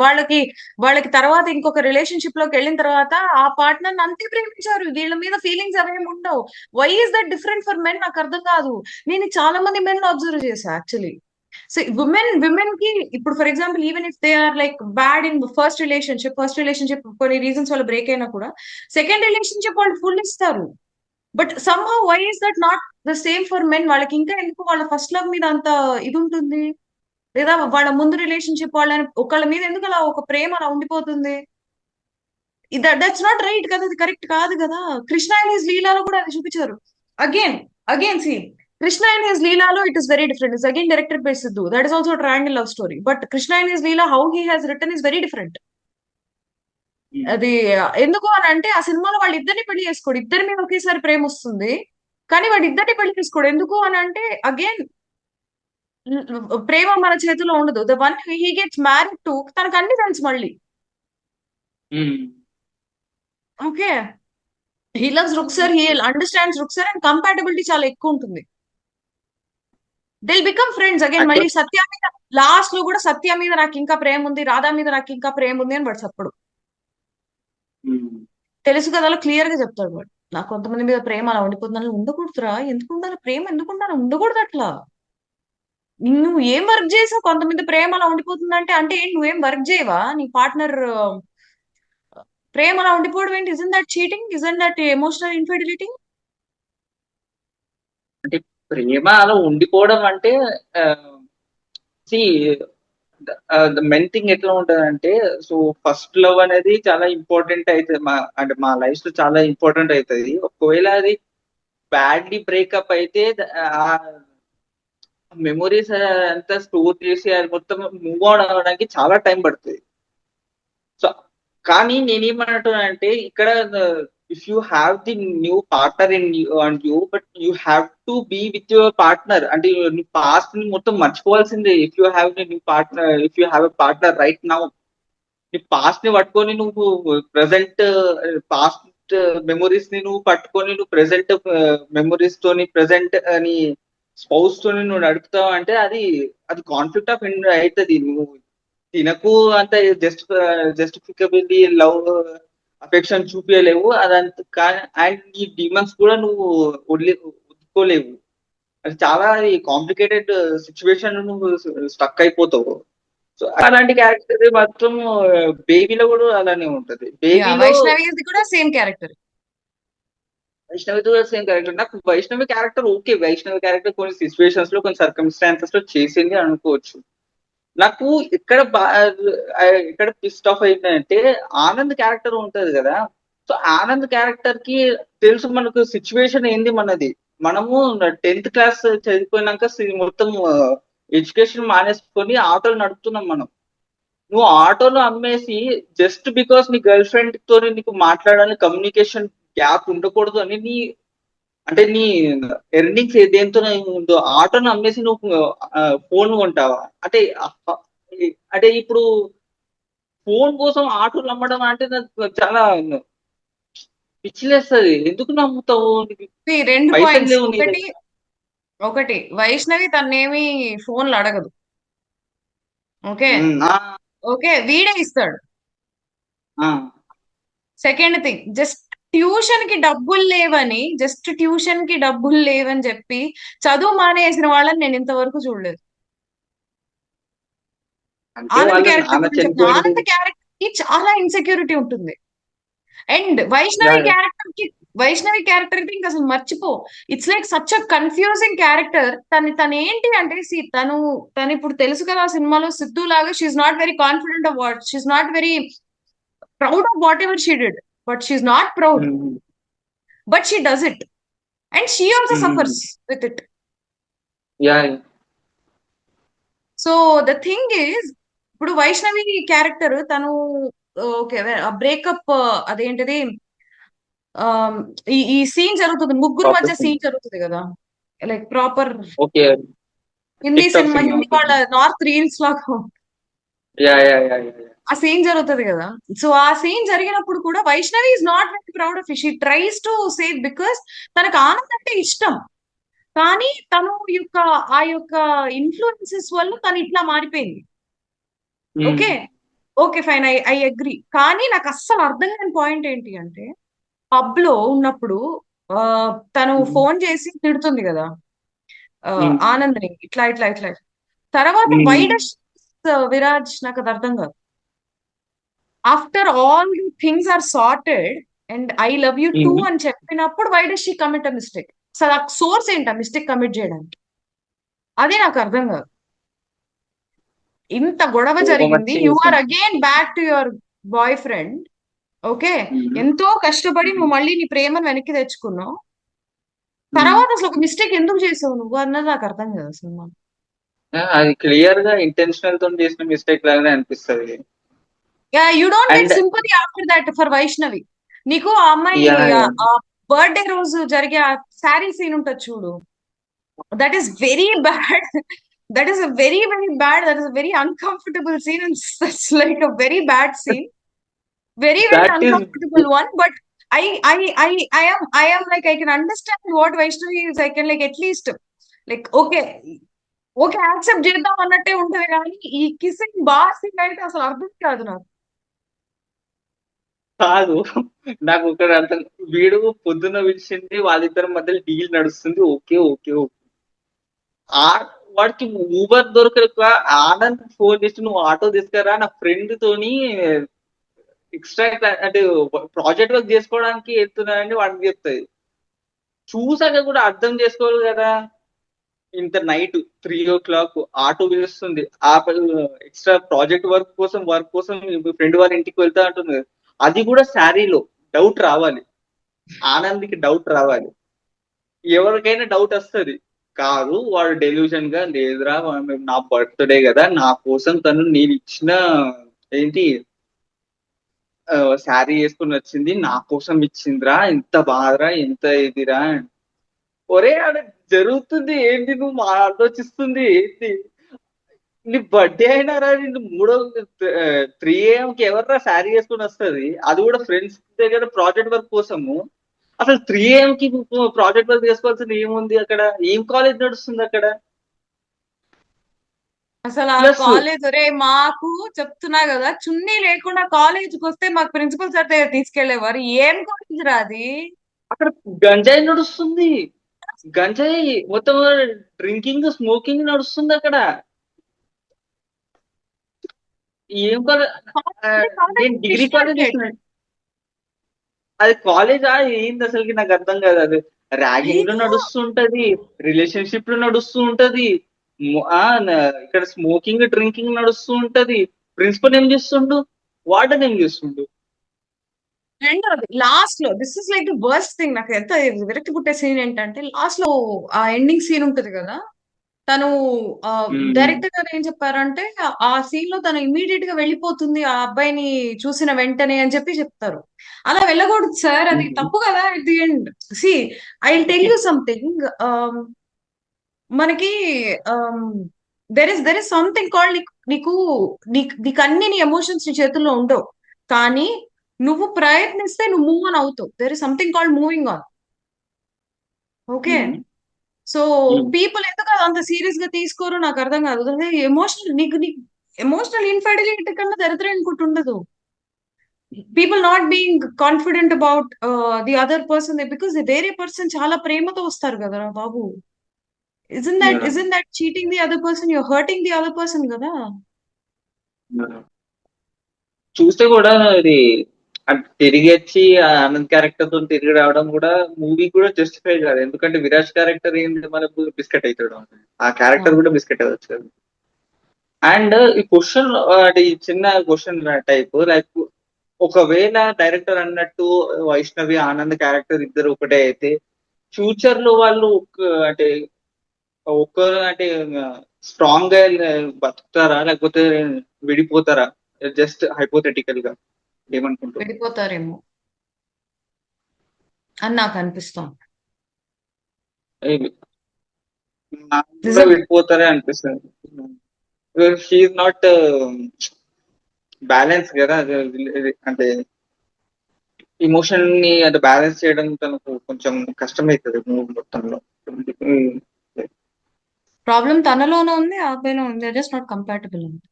[SPEAKER 2] వాళ్ళకి వాళ్ళకి తర్వాత ఇంకొక రిలేషన్షిప్ లోకి వెళ్ళిన తర్వాత ఆ పార్ట్నర్ అంతే ప్రేమించారు, వీళ్ళ మీద ఫీలింగ్స్ అవేమి ఉండవు. Why is that different for men, నాకు అర్థం కాదు. నేను చాలా మంది మెన్ అబ్జర్వ్ చేశా యాక్చువల్లీ. సో విమెన్ కి ఇప్పుడు for example even if they are like bad in first relationship కొన్ని రీజన్స్ వల్ల బ్రేక్ అయినా కూడా సెకండ్ రిలేషన్షిప్ వాళ్ళు ఫుల్ ఇస్తారు. But somehow why is that not the same for men? వాళ్ళకి ఇంకా ఎందుకు వాళ్ళ ఫస్ట్ లవ్ మీద అంత ఇది ఉంటుంది, లేదా వాళ్ళ ముందు రిలేషన్షిప్ వాళ్ళని ఒకళ్ళ మీద ఎందుకు అలా ఒక ప్రేమ అలా ఉండిపోతుంది? దట్స్ నాట్ రైట్ కదా, అది కరెక్ట్ కాదు కదా. కృష్ణ అండ్ హిస్ లీలాలో కూడా అది చూపించారు. Again again see, Krishna and his లీలాలో it is very different. It's again directed by Siddhu. That is also triangle love story. But Krishna and his Leela how he has return is very different. అది ఎందుకు అని అంటే ఆ సినిమాలో వాళ్ళు ఇద్దరిని పెళ్లి చేసుకోడు, ఇద్దరి మీద ఒకేసారి ప్రేమ వస్తుంది, కానీ వాడు ఇద్దరిని పెళ్లి చేసుకోడు. ఎందుకు అని అంటే అగైన్ ప్రేమ మన చేతిలో ఉండదు. The one he gets married to, తనకు అన్ని తెలుసు మళ్ళీ. Okay, he loves Ruksar, he understands Ruksar, and compatibility చాలా ఎక్కువ ఉంటుంది. They become friends again. మళ్ళీ
[SPEAKER 1] యాక్చువల్
[SPEAKER 2] సత్య మీద లాస్ట్ లో కూడా సత్య మీద నాకు ఇంకా ప్రేమ ఉంది, రాధా మీద నాకు ఇంకా ప్రేమ ఉంది అని వాడు చెప్పడు. తెలుసు కదా, అలా క్లియర్ గా చెప్తాడు వాడు. నాకు కొంతమంది మీద ప్రేమ అలా ఉండిపోతుందని. ఉండకూడదురా, ఎందుకు ఉండాలి ప్రేమ, ఎందుకు ఉండాలి, ఉండకూడదు అట్లా. నువ్వు ఏం వర్క్ చేసావు కొంతమంది ప్రేమ అలా ఉండిపోతుందంటే, అంటే ఏంటి, నువ్వేం వర్క్ చేయవా? నీ పార్ట్నర్ ప్రేమ అలా ఉండిపోవడం ఏంటి? Isn't that cheating? Isn't that emotional infidelity?
[SPEAKER 1] అంటే ప్రేమ అలా ఉండిపోవడం అంటే సి ద మెయిన్ థింగ్ ఎట్లా ఉంటదంటే, సో ఫస్ట్ లవ్ అనేది చాలా ఇంపార్టెంట్ అవుతుంది అంటే మా లైఫ్ లో చాలా ఇంపార్టెంట్ అవుతుంది. ఒకవేళ అది బ్యాడ్లీ బ్రేకప్ అయితే ఆ మెమొరీస్ అంతా స్టోర్ చేసి అది మొత్తం మూవ్ ఆన్ అవ్వడానికి చాలా టైం పడుతుంది. సో కానీ నేనేమంటున్నానంటే ఇక్కడ, if you have the new partner in and you, but you have to be with your partner. అంటే నీ పాస్ట్ ని మొత్తం మర్చిపోవాల్సిందే. If you have new partner, if you have a partner right now, నీ past ని పట్టుకొని నువ్వు present, past memories ని నువ్వు పట్టుకొని నువ్వు ప్రెసెంట్ మెమొరీస్ తోని ప్రెసెంట్ అని స్పౌస్ తోని నువ్వు నడుపుతావు అంటే అది అది కాన్ఫ్లిక్ట్ ఆఫ్ అవుతుంది. నువ్వు తినకు అంత జస్టిఫికబిలిటీ లవ్ అఫెక్షన్ చూపించలేవు అదంత. కానీ అండ్ ఈ డిమాండ్స్ కూడా నువ్వు వదులుకోలేవు. అది చాలా కాంప్లికేటెడ్ సిచ్యువేషన్, నువ్వు స్టక్ అయిపోతావు. సో అలాంటి క్యారెక్టర్ మాత్రం బేబీలో కూడా అలానే ఉంటది.
[SPEAKER 2] యా,
[SPEAKER 1] బేబీలో
[SPEAKER 2] వైష్ణవి కూడా సేమ్ క్యారెక్టర్.
[SPEAKER 1] వైష్ణవి కూడా సేమ్ క్యారెక్టర్. నాకు Vaishnavi character okay, Vaishnavi character కొన్ని సిచ్యువేషన్స్ లో కొన్ని సర్కమ్స్టాన్సెస్ లో చేసింది అనుకోవచ్చు. నాకు ఇక్కడ పిస్ట్ ఆఫ్ అయిందంటే ఆనంద్ క్యారెక్టర్ ఉంటది కదా. సో ఆనంద్ క్యారెక్టర్ కి తెలుసు మనకు సిచ్యువేషన్ ఏంది మనది. మనము 10th క్లాస్ చదివిపోయినాక మొత్తం ఎడ్యుకేషన్ మానేసుకొని ఆటోలు నడుపుతున్నాం మనం. నువ్వు ఆటోలో అమ్మేసి జస్ట్ బికాస్ నీ గర్ల్ ఫ్రెండ్ తో నీకు మాట్లాడాలని కమ్యూనికేషన్ గ్యాప్ ఉండకూడదు అని అంటే నీ ఎర్నింగ్స్ దేంతో ఉందో ఆటోను అమ్మేసి నువ్వు ఫోన్ కొంటావా? అంటే అంటే ఇప్పుడు ఫోన్ కోసం ఆటోలు అమ్మడం అంటే నాకు చాలా పిచ్చిలేస్తుంది. ఎందుకు నమ్ముతావు? నీకు
[SPEAKER 2] రెండు
[SPEAKER 1] పైసలు
[SPEAKER 2] పాయింట్స్.
[SPEAKER 1] లేవు నీ
[SPEAKER 2] ఒకటి
[SPEAKER 1] దగ్గర.
[SPEAKER 2] ఒకటి వైష్ణవి తన్నేమి ఫోన్లు అడగదు. ఓకే,
[SPEAKER 1] ఆ,
[SPEAKER 2] ఓకే, వీడే ఇస్తాడు.
[SPEAKER 1] ఆ,
[SPEAKER 2] సెకండ్ థింగ్, జస్ట్ ట్యూషన్ కి డబ్బులు లేవని చెప్పి చదువు మానేసిన వాళ్ళని నేను ఇంతవరకు చూడలేదు.
[SPEAKER 1] అంటే
[SPEAKER 2] ఆనంద్
[SPEAKER 1] వాళ్ళ
[SPEAKER 2] క్యారెక్టర్
[SPEAKER 1] నాన్న
[SPEAKER 2] గురించి చెప్తున్నా.
[SPEAKER 1] చనిపోయిండు.
[SPEAKER 2] ఆనంద్ క్యారెక్టర్ కి చాలా ఇన్సెక్యూరిటీ ఉంటుంది. అండ్
[SPEAKER 1] యా,
[SPEAKER 2] వైష్ణవి క్యారెక్టర్ అయితే ఇంకా అసలు మర్చిపో. It's like such a confusing character. తను ఏంటి అంటే, తను ఇప్పుడు తెలుసు కదా ఆ సినిమాలో సిద్ధు లాగా she's not very confident of what she's not very proud of whatever she did. But she's not proud, but she does it, and she also suffers with it.
[SPEAKER 1] Yeah,
[SPEAKER 2] so the thing is, ఇప్పుడు Vaishnavi character తను okay breakup అదేంటిది, ఈ scene జరుగుతుంది, ముగ్గురు మధ్య
[SPEAKER 1] proper
[SPEAKER 2] scene జరుగుతుంది కదా, like proper
[SPEAKER 1] okay.
[SPEAKER 2] Hindi
[SPEAKER 1] TikTok
[SPEAKER 2] cinema,
[SPEAKER 1] cinema
[SPEAKER 2] Hindi వాళ్ళ
[SPEAKER 1] ఉంటుంది.
[SPEAKER 2] నార్త్ రీల్స్ లాగా
[SPEAKER 1] yeah yeah yeah yeah yeah.
[SPEAKER 2] ఆ సీన్ జరుగుతుంది కదా. సో ఆ సీన్ జరిగినప్పుడు కూడా Vaishnavi is not very proud of it. She tries to save because తనకు ఆనంద్ అంటే ఇష్టం. కానీ తను యొక్క ఆ యొక్క ఇన్ఫ్లుయెన్సెస్ వల్ల తను ఇట్లా మారిపోయింది.
[SPEAKER 1] Um,
[SPEAKER 2] okay, okay fine, I agree. కానీ నాకు అస్సలు అర్థం కాని పాయింట్ ఏంటి అంటే, పబ్ లో ఉన్నప్పుడు ఆ, తను
[SPEAKER 1] ఉమ్,
[SPEAKER 2] ఫోన్ చేసి తిడుతుంది కదా
[SPEAKER 1] ఉమ్,
[SPEAKER 2] ఆనంద్ని, ఇట్లా ఇట్లా ఇట్లా. తర్వాత వై
[SPEAKER 1] ఉమ్,
[SPEAKER 2] డస్ విరాజ్, నాకు అది అర్థం కాదు. After all the things are sorted and I love you too
[SPEAKER 1] um.
[SPEAKER 2] అని చెప్పినప్పుడు why does she commit a mistake? అసలు ఆ సోర్స్ ఏంటి ఆ మిస్టేక్ కమిట్ చేయడానికి? అదే నాకు అర్థం కాదు. ఇంత గొడవ
[SPEAKER 1] కోపం
[SPEAKER 2] జరిగింది,
[SPEAKER 1] వచ్చి
[SPEAKER 2] యు ఆర్
[SPEAKER 1] చేసాను.
[SPEAKER 2] Again back to your boyfriend. Okay,
[SPEAKER 1] um,
[SPEAKER 2] ఎంతో కష్టపడి
[SPEAKER 1] ఉమ్,
[SPEAKER 2] నువ్వు మళ్ళీ నీ ప్రేమను వెనక్కి తెచ్చుకున్నావు.
[SPEAKER 1] ఉమ్.
[SPEAKER 2] తర్వాత అసలు ఒక మిస్టేక్ ఎందుకు చేసావు నువ్వు అన్నది నాకు అర్థం కాదు సినిమా.
[SPEAKER 1] అది క్లియర్ గా ఇంటెన్షనల్ తో చేసిన మిస్టేక్ లాగానే అనిపిస్తుంది.
[SPEAKER 2] You don't get
[SPEAKER 1] and
[SPEAKER 2] sympathy after that for Vaishnavi. నీకు ఆ అమ్మాయి
[SPEAKER 1] యా యా.
[SPEAKER 2] ఆ బర్త్డే రోజు జరిగే ఆ శారీ సీన్ ఉంటుంది చూడు, that is very bad. That is a very very bad, that is a very uncomfortable scene and such like a very bad scene, very very
[SPEAKER 1] that is
[SPEAKER 2] uncomfortable one. But i i I am like, I can understand what Vaishnavi is. I can like at least like okay, okay accept చేద్దాం అన్నట్టే ఉంటది. కానీ ఈ kissing bar scene అయితే అసలు అర్థం కాదు నాకు.
[SPEAKER 1] కాదు. నాకు ఒకటి అర్థం, వీడు పొద్దున్న పిలిచింది, వాళ్ళిద్దరి మధ్యలో డీల్ నడుస్తుంది, ఓకే ఓకే ఓకే. ఆ వాడికి ఊబర్ దొరకక ఆనంద్ ఫోన్ చేసి నువ్వు ఆటో తీసుకురా నా ఫ్రెండ్ తోని ఎక్స్ట్రా అంటే ప్రాజెక్ట్ వర్క్ చేసుకోవడానికి వెళ్తున్నానని వాడికి చెప్తాయి. చూసాక కూడా అర్థం చేసుకోవాలి కదా. ఇంత నైట్ 3 o'clock ఆటో పిలుస్తుంది, ఆ ఎక్స్ట్రా ప్రాజెక్ట్ వర్క్ కోసం ఫ్రెండ్ వాళ్ళ ఇంటికి వెళ్తా అంటుంది. అది కూడా శారీలో. డౌట్ రావాలి, ఆనంద్కి డౌట్ రావాలి, ఎవరికైనా డౌట్ వస్తుంది. కాదు వాడు డెల్యూషన్ గా లేదురా, నా బర్త్డే కదా, నా కోసం తను నేను ఇచ్చిన ఏంటి శారీ వేసుకుని వచ్చింది, నా కోసం ఇచ్చిందిరా, ఎంత బాధరా, ఎంత ఇదిరా. ఒరే ఆడ జరుగుతుంది ఏంటి, నువ్వు ఆలోచిస్తుంది ఏంటి? నీ బర్త్డే అయినా రా, నిన్ను 3 AM కి ఎవర్రా శారీ వేసుకుని వస్తుంది, అది కూడా ఫ్రెండ్స్ దగ్గర ప్రాజెక్ట్ వర్క్ కోసము. అసలు 3 AM కి ప్రాజెక్ట్ వర్క్ చేసుకోవాల్సింది ఏముంది అక్కడ? ఏం కాలేజ్ నడుస్తుంది అక్కడ?
[SPEAKER 2] అసలు ఆ
[SPEAKER 1] ప్లస్
[SPEAKER 2] కాలేజ్, ఒరే మాకు చెప్తున్నా కదా, చున్నీ లేకుండా కాలేజీకి వస్తే మాకు ప్రిన్సిపల్ సార్ దగ్గర తీసుకెళ్లేవారు. ఏం కాలేజ్ రా అది?
[SPEAKER 1] అక్కడ గంజాయి నడుస్తుంది. గంజాయి మొత్తం, డ్రింకింగ్ స్మోకింగ్ నడుస్తుంది అక్కడ. ఏం కాలేజ్?
[SPEAKER 2] కాలేజ్
[SPEAKER 1] నేను డిగ్రీ కాలేజ్
[SPEAKER 2] ఇష్టం.
[SPEAKER 1] చేసిన. అది కాలేజా ఏంది అసలుకి నాకు అర్థం కాదు. అది ర్యాగింగ్ లో
[SPEAKER 2] నీకు
[SPEAKER 1] నడుస్తుంటది, రిలేషన్షిప్ లో నడుస్తూ ఉంటది, ఇక్కడ స్మోకింగ్ డ్రింకింగ్ నడుస్తూ ఉంటది. ప్రిన్సిపల్ ఏం చేస్తుండు, వార్డెన్ ఏం చేస్తుండు?
[SPEAKER 2] రెండోది లాస్ట్ లో, this is like the worst thing. నాకు ఎంత విరక్తి పుట్టే సీన్ ఏంటంటే, లాస్ట్ లో ఆ ఎండింగ్ సీన్ ఉంటది కదా, తను
[SPEAKER 1] ఉమ్,
[SPEAKER 2] డైరెక్టర్ గారు ఏం చెప్పారంటే, ఆ సీన్ లో తను ఇమీడియట్ గా వెళ్ళిపోతుంది ఆ అబ్బాయిని చూసిన వెంటనే అని చెప్పి చెప్తారు. అలా వెళ్ళకూడదు సార్, అది
[SPEAKER 1] ఉమ్,
[SPEAKER 2] తప్పు కదా. At the end see, I will tell you something. మనకి దెర్ ఇస్ సంథింగ్ కాల్డ్, నీకు నీకు అన్ని నీ ఎమోషన్స్ నీ చేతుల్లో ఉండవు. కానీ నువ్వు ప్రయత్నిస్తే నువ్వు మూవ్ ఆన్ అవుతావు. There is something called moving on. Okay,
[SPEAKER 1] um,
[SPEAKER 2] so
[SPEAKER 1] um.
[SPEAKER 2] People ఎందుకు అది అంత సీరియస్ గా తీసుకోరు నాకు అర్థం కాదు. ఎమోషనల్, నీకు ఎమోషనల్ ఇన్ఫర్టిలిటీ కన్నా దరిద్రం ఇంకోటి ఉండదు. People not being confident about the other person because వేరే పర్సన్ చాలా ప్రేమతో వస్తారు కదా బాబు. isn't that cheating the other person? You're hurting the other person కదా.
[SPEAKER 1] చూస్తే కూడా అది తిరిగి వచ్చి ఆ ఆనంద్ క్యారెక్టర్ తో తిరిగి రావడం కూడా మూవీ కూడా జస్టిఫై కాదు. ఎందుకంటే విరాజ్ క్యారెక్టర్ ఏంటి, మనకు బిస్కెట్ అవుతాడు, ఆ క్యారెక్టర్ కూడా బిస్కెట్ అవ్వచ్చు కదా. అండ్ ఈ క్వశ్చన్, అంటే ఈ చిన్న క్వశ్చన్ టైప్ లైక్, ఒకవేళ డైరెక్టర్ అన్నట్టు వైష్ణవి ఆనంద్ క్యారెక్టర్ ఇద్దరు ఒకటే అయితే, ఫ్యూచర్ లో వాళ్ళు అంటే ఒక అంటే స్ట్రాంగ్ గా బతుకుతారా, లేకపోతే విడిపోతారా? జస్ట్ హైపోథెటికల్ గా ఏమనుకుంటారు?
[SPEAKER 2] విడిపోతారేమో అని నాకు అనిపిస్తోంది.
[SPEAKER 1] నాకు కూడా
[SPEAKER 2] నిజం.
[SPEAKER 1] విడిపోతారే అనిపిస్తుంది. షీఈ్ నాట్ బ్యాలెన్స్ కదా అంటే ఎమోషన్ ని అంటే బ్యాలెన్స్ చేయడం తనకు కొంచెం కష్టమవుతుంది మూవీ మొత్తంలో.
[SPEAKER 2] ప్రాబ్లం తనలోనే ఉంది, ఆ అబ్బాయిలో ఉంది. జస్ట్ నాట్ కంపాటబుల్ ఉంది.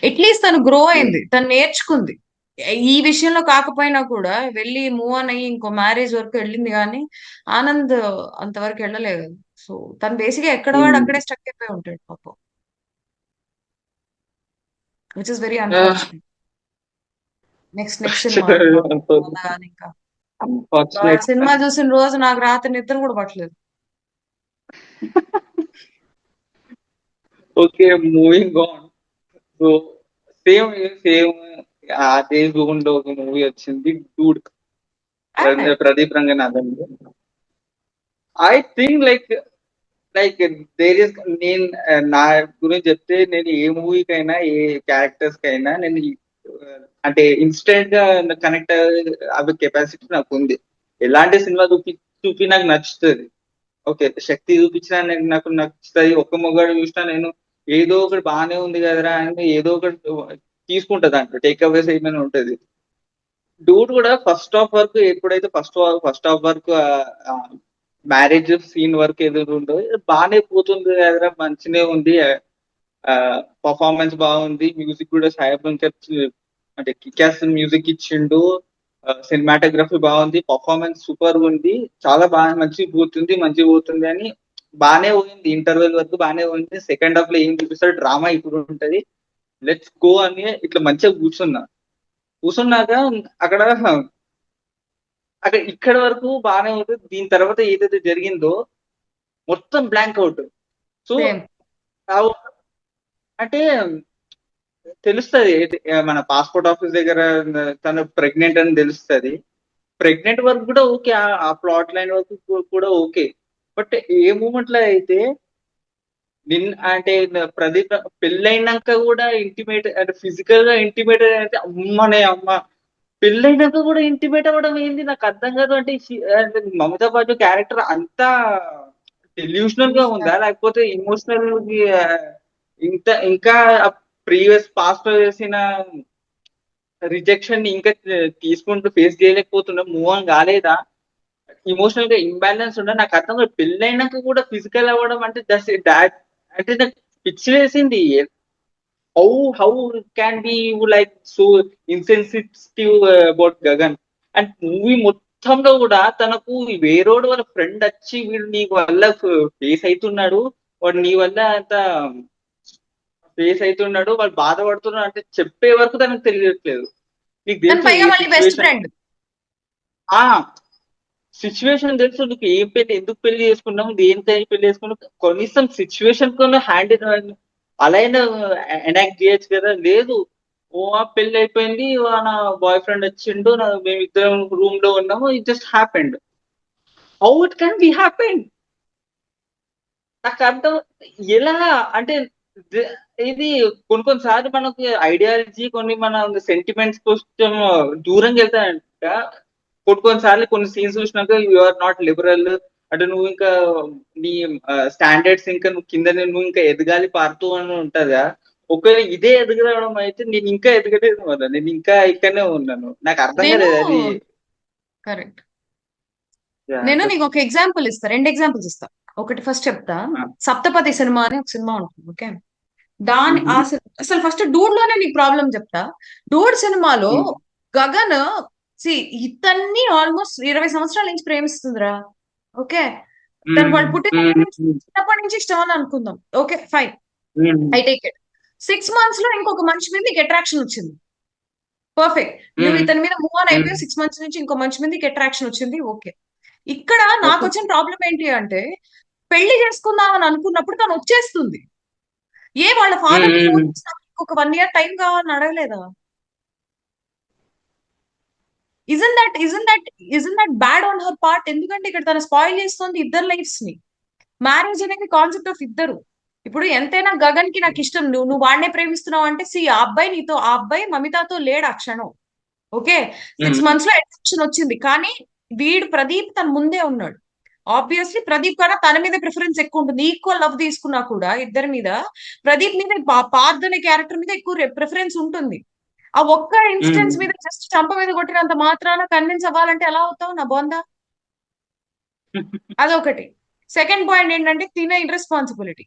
[SPEAKER 2] అట్లీస్ట్ తను గ్రో అయింది, తను నేర్చుకుంది. ఈ విషయంలో కాకపోయినా కూడా వెళ్ళి మూవ్ ఆన్ అయ్యి ఇంకో మ్యారేజ్ వరకు వెళ్ళింది, కానీ ఆనంద్ అంతవరకు వెళ్ళలేదు. సో తను బేసిక్గా ఎక్కడ వాడు అక్కడే స్టక్ అయిపోయి ఉంటాడు పాపం, which is very unfortunate. Next cinema ఇంకా ఆ
[SPEAKER 1] అన్ఫార్చునేట్.
[SPEAKER 2] సినిమా చూసిన రోజు నాకు రాత్రి నిద్ర కూడా పట్టలేదు.
[SPEAKER 1] Okay, moving on. So same same అదే జోన్ లో ఒక మూవీ వచ్చింది, dude, Pradeep Ranganathan. I think like there is నేను నా గురించి చెప్తే, నేను ఏ మూవీకైనా ఏ క్యారెక్టర్స్ కైనా నేను అంటే ఇన్స్టెంట్ గా కనెక్ట్ అవ్వే కెపాసిటీ నాకు ఉంది. ఎలాంటి సినిమా చూపి నాకు నచ్చుతుంది. ఓకే, శక్తి చూపించినా నాకు నచ్చుతుంది. ఒక్క మొగాడు చూసినా నేను ఏదో ఒకటి బాగానే ఉంది కదరా అని ఏదో ఒకటి తీసుకుంటా, దాంట్లో టేక్ అవేస్ ఏమైనా ఉంటది. డూడ్ కూడా ఫస్ట్ హాఫ్ వరకు, ఎప్పుడైతే ఫస్ట్ హాఫ్ వరకు మ్యారేజ్ సీన్ వరకు ఏదో ఉందో బాగానే పోతుంది కదరా, మంచినే ఉంది, పర్ఫార్మెన్స్ బాగుంది, మ్యూజిక్ కూడా సాయి అభ్యంకర్ అంటే కిక్యాస్ మ్యూజిక్ ఇచ్చిండు, సినిమాటోగ్రఫీ బాగుంది, పర్ఫార్మెన్స్ సూపర్ ఉంది, చాలా బాగా మంచిగా పోతుంది అని బాగానే పోయింది. ఇంటర్వెల్ వరకు బాగానే పోయింది. సెకండ్ హాఫ్ లో ఏం చూపిస్తాడు, డ్రామా ఇప్పుడు ఉంటది, లెట్స్ గో అని ఇట్లా మంచిగా కూర్చున్నాక అక్కడ ఇక్కడ వరకు బాగానే ఉంటుంది. దీని తర్వాత ఏదైతే జరిగిందో మొత్తం బ్లాంక్ అవుట్. So
[SPEAKER 2] same.
[SPEAKER 1] అంటే తెలుస్తుంది, మన పాస్పోర్ట్ ఆఫీస్ దగ్గర తను ప్రెగ్నెంట్ అని తెలుస్తుంది. ప్రెగ్నెంట్ వరకు కూడా ఓకే, ఆ ప్లాట్ లైన్ వరకు కూడా ఓకే. బట్ ఏ మూమెంట్ లో అయితే అంటే ప్రదీప్ పెళ్ళైనాక కూడా ఇంటిమేట్ అంటే ఫిజికల్ గా ఇంటిమేట్ అయితే అమ్మనే అమ్మ, పెళ్ళైనాక కూడా ఇంటిమేట్ అవ్వడం ఏంది నాకు అర్థం కాదు. అంటే అంటే మమతా పాటు క్యారెక్టర్ అంతా డెల్యూషనల్ గా ఉందా, లేకపోతే ఇమోషనల్ ఇంకా ప్రీవియస్ పాస్ట్ లో చేసిన రిజెక్షన్ ని ఇంకా తీసుకుంటూ ఫేస్ చేయలేకపోతున్నా, మూవ్ ఆన్ కాలేదా, ఇమోషనల్ గా ఇంబ్యాలెన్స్ ఉండే నాకు అర్థం కాదు. పెళ్ళైనాక కూడా ఫిజికల్ అవ్వడం అంటే దాట్ అంటే నాకు పిచ్చి వేసింది. How how can be like so insensitive about Gagan. And movie మొత్తంలో కూడా తనకు వేరోడు వాళ్ళ ఫ్రెండ్ వచ్చి వీడు నీ వల్ల ఫేస్ అవుతున్నాడు, వాడు నీ వల్ల అంత ఫేస్ అవుతున్నాడు, వాళ్ళు బాధపడుతున్నాడు అంటే చెప్పే వరకు తనకు తెలియట్లేదు. నీకు
[SPEAKER 2] తను
[SPEAKER 1] తెలుసు
[SPEAKER 2] పైగా
[SPEAKER 1] ఏ
[SPEAKER 2] మళ్ళీ బెస్ట్
[SPEAKER 1] సిచ్యువేషన్,
[SPEAKER 2] ఫ్రెండ్.
[SPEAKER 1] ఆ సిచ్యువేషన్ తెలుసు, నీకు ఏం పెళ్లి ఎందుకు పెళ్లి చేసుకున్నావు, దేనికై పెళ్లి చేసుకున్నావు, కనీసం సిచ్యువేషన్ కొన్ని హ్యాండిల్ అలా అయినా ఎనాక్ట్ చేయొచ్చు కదా. లేదు, ఓ ఆ పెళ్లి అయిపోయింది, నా బాయ్ ఫ్రెండ్ వచ్చిండు, మేమిద్దరం రూమ్ లో ఉన్నాము, it just happened. How it can be happened, నాకు అర్థం ఎలా అంటే ద- ఇది కొన్నిసార్లు మనకి ఐడియాలజీ, కొన్ని మన సెంటిమెంట్స్ కొంచెం దూరంగా వెళ్తాయంట. కొన్నిసార్లు కొన్ని సీన్స్ చూసినాక యు ఆర్ నాట్ లిబరల్, అంటే నువ్వు ఇంకా నీ స్టాండర్డ్స్ ఇంకా నువ్వు కింద నువ్వు ఇంకా ఎదగాలి పారుతూ అని ఉంటదా. ఒకవేళ ఇదే ఎదగడం అయితే నేను ఇంకా ఎదగలేదు కదా, నేను ఇంకా ఇక్కడనే ఉన్నాను, నాకు అర్థం
[SPEAKER 2] నేను
[SPEAKER 1] కాలేదు అది.
[SPEAKER 2] కరెక్ట్.
[SPEAKER 1] Yeah,
[SPEAKER 2] నేను
[SPEAKER 1] just-
[SPEAKER 2] నీకు ఒక ఎగ్జాంపుల్ ఇస్తా, రెండు ఎగ్జాంపుల్స్ ఇస్తా. ఒకటి ఫస్ట్ చెప్తా. సప్తపది సినిమా అని ఒక సినిమా ఉంటుంది, ఓకే. దాని
[SPEAKER 1] Mhm.
[SPEAKER 2] అసలు ఫస్ట్ డూడ్ లోనే నీకు ప్రాబ్లం చెప్తా. డూడ్ సినిమాలో
[SPEAKER 1] Mhm.
[SPEAKER 2] గగన్ ఇతన్ని ఆల్మోస్ట్ 20 సంవత్సరాల నుంచి ప్రేమిస్తుందిరా, ఓకే. తను వాళ్ళు పుట్టిన దగ్గర నుంచి,
[SPEAKER 1] Mhm.
[SPEAKER 2] చిన్నప్పటి నుంచి ఇష్టం అని అనుకుందాం, okay fine,
[SPEAKER 1] Mhm.
[SPEAKER 2] I take it. 6 months లో ఇంకొక మనిషి మీద నీకు అట్రాక్షన్ వచ్చింది, పర్ఫెక్ట్. నువ్వు
[SPEAKER 1] Mhm.
[SPEAKER 2] ఇతని మీద మూవ్ ఆన్ అయిపోయి
[SPEAKER 1] Mhm.
[SPEAKER 2] 6 months నుంచి ఇంకో మనిషి మీద నీకు అట్రాక్షన్ వచ్చింది, ఓకే. ఇక్కడ నాకు
[SPEAKER 1] Okay.
[SPEAKER 2] వచ్చిన ప్రాబ్లం ఏంటి అంటే, పెళ్లి చేసుకుందాం అని అనుకున్నప్పుడు తను వచ్చేస్తుంది. వాళ్ళ ఫాదర్ కి ఫోన్
[SPEAKER 1] Mhm.
[SPEAKER 2] చేసి నాకు ఇంకొక 1 year టైం కావాలని అడగలేదా? Isn't that bad on her part? ఎందుకంటే ఇక్కడ తను స్పాయిల్ చేస్తుంది ఇద్దరు లైఫ్స్ ని. మ్యారేజ్ అనేది కాన్సెప్ట్ ఆఫ్ ఇద్దరు. ఇప్పుడు ఎంతైనా గగన్ కి నాకు ఇష్టం, నువ్వు వాడినే ప్రేమిస్తున్నావు అంటే, ఆ అబ్బాయి మమితాతో లేడు ఆ క్షణం, ఓకే. Six
[SPEAKER 1] Mhm.
[SPEAKER 2] మంత్స్ లో అట్రాక్షన్ వచ్చింది, కానీ వీడు ప్రదీప్ తన ముందే ఉన్నాడు. ఆబ్వియస్లీ ప్రదీప్ కన్నా తన మీద ప్రిఫరెన్స్ ఎక్కువ ఉంటుంది. ఈక్వల్ లవ్ తీసుకున్నా కూడా ఇద్దరి మీద ప్రదీప్ మీద పార్థ్ అనే క్యారెక్టర్ మీద ఎక్కువ ప్రిఫరెన్స్ ఉంటుంది. ఆ ఒక్క ఇన్స్టెన్స్ మీద జస్ట్ చంప మీద కొట్టినంత మాత్రాన కన్విన్స్ అవ్వాలంటే ఎలా అవుతావు నా బొంద? అదొకటి. సెకండ్ పాయింట్ ఏంటంటే తినే ఇర్రెస్పాన్సిబిలిటీ.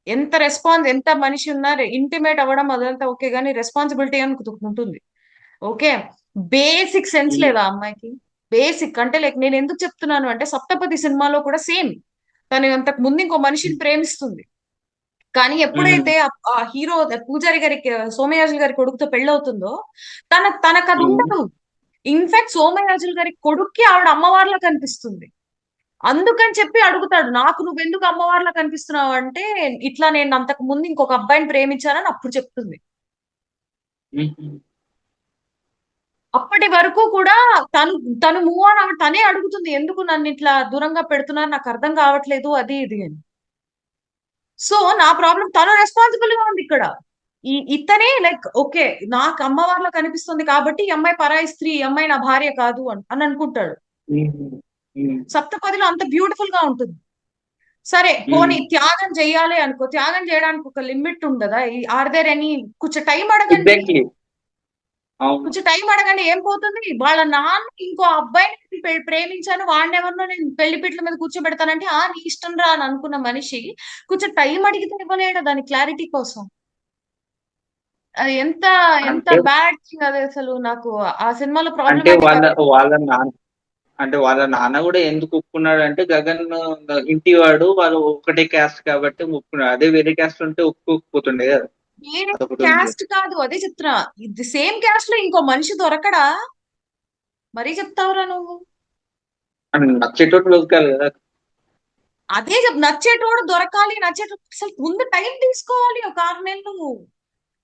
[SPEAKER 2] ఎంత మనిషి ఉన్నా ఇంటిమేట్ అవ్వడం అదంతా ఓకే గానీ రెస్పాన్సిబిలిటీ అని ఉంటుంది. ఓకే. బేసిక్ సెన్స్ లేదా ఆ అమ్మాయికి? బేసిక్ అంటే లైక్ నేను ఎందుకు చెప్తున్నాను అంటే 'సప్తపది' సినిమాలో కూడా సేమ్. తను అంతకు ముందు ఇంకో మనిషిని ప్రేమిస్తుంది. కానీ ఎప్పుడైతే ఆ హీరో పూజారి గారికి సోమయాజులు గారి కొడుకుతో పెళ్ళవుతుందో తనకు అది ఉండదు. ఇన్ఫాక్ట్ సోమయాజులు గారి కొడుక్కి ఆవిడ అమ్మవారిలా కనిపిస్తుంది. అందుకని చెప్పి అడుగుతాడు, నాకు నువ్వెందుకు అమ్మవారిలా కనిపిస్తున్నావు అంటే, ఇట్లా నేను అంతకు ముందు ఇంకొక అబ్బాయిని ప్రేమించానని అప్పుడు చెప్తుంది. అప్పటి వరకు కూడా తను తను మూవ్ ఆన్ ఆవిడ తనే అడుగుతుంది, ఎందుకు నన్ను ఇట్లా దూరంగా పెడుతున్నారు నాకు అర్థం కావట్లేదు అది ఇది అని. సో నా ప్రాబ్లం తను రెస్పాన్సిబుల్ గా ఉంది ఇక్కడ. ఇతనే లైక్ ఓకే నాకు అమ్మవారిలో కనిపిస్తుంది కాబట్టి ఈ అమ్మాయి పరాయి స్త్రీ, ఈ అమ్మాయి నా భార్య కాదు అని అనుకుంటాడు. సప్తపదిలో అంత బ్యూటిఫుల్ గా ఉంటుంది. సరే పోనీ త్యాగం చెయ్యాలి అనుకో, త్యాగం చేయడానికి ఒక లిమిట్ ఉండదా? Or there any? కొంచెం టైం అడగండి, కొంచెం టైం అడగండి, ఏం పోతుంది? వాళ్ళ నాన్న ఇంకో అబ్బాయిని ప్రేమించాను వాడినెవరినో నేను పెళ్లి పీటల మీద కూర్చోబెడతానంటే నీ ఇష్టం రా అని అనుకున్న మనిషి కొంచెం టైం అడిగితే ఇవ్వలేడు దాని క్లారిటీ కోసం. అది ఎంత ఎంత
[SPEAKER 1] అంటే
[SPEAKER 2] బ్యాడ్ థింగ్ అది అసలు. నాకు ఆ సినిమాలో
[SPEAKER 1] అంటే
[SPEAKER 2] ప్రాబ్లమాటిక్
[SPEAKER 1] వాళ్ళ నాన్న కూడా ఎందుకు ఒప్పుకున్నాడు అంటే గగన్ ఇంటి వాడు వాళ్ళు ఒకటే క్యాస్ట్ కాబట్టి ఒప్పుకున్నాడు. అదే వేరే క్యాస్ట్ ఉంటే ఒప్పుకోకపోతుండే కదా.
[SPEAKER 2] వేరే
[SPEAKER 1] అదొకటి ఉంది.
[SPEAKER 2] క్యాస్ట్ కాదు, అదే చెప్తున్నా. ఇది సేమ్ క్యాస్ట్ లో ఇంకో మనిషి దొరకడా? మరీ చెప్తావురా నువ్వు.
[SPEAKER 1] అని నచ్చేటోటి వెతకాలి కదా.
[SPEAKER 2] అదే నచ్చేటోడు దొరకాలి, నచ్చేటోడు అసలు ముందు టైం తీసుకోవాలి ఒక 6 నెలలు.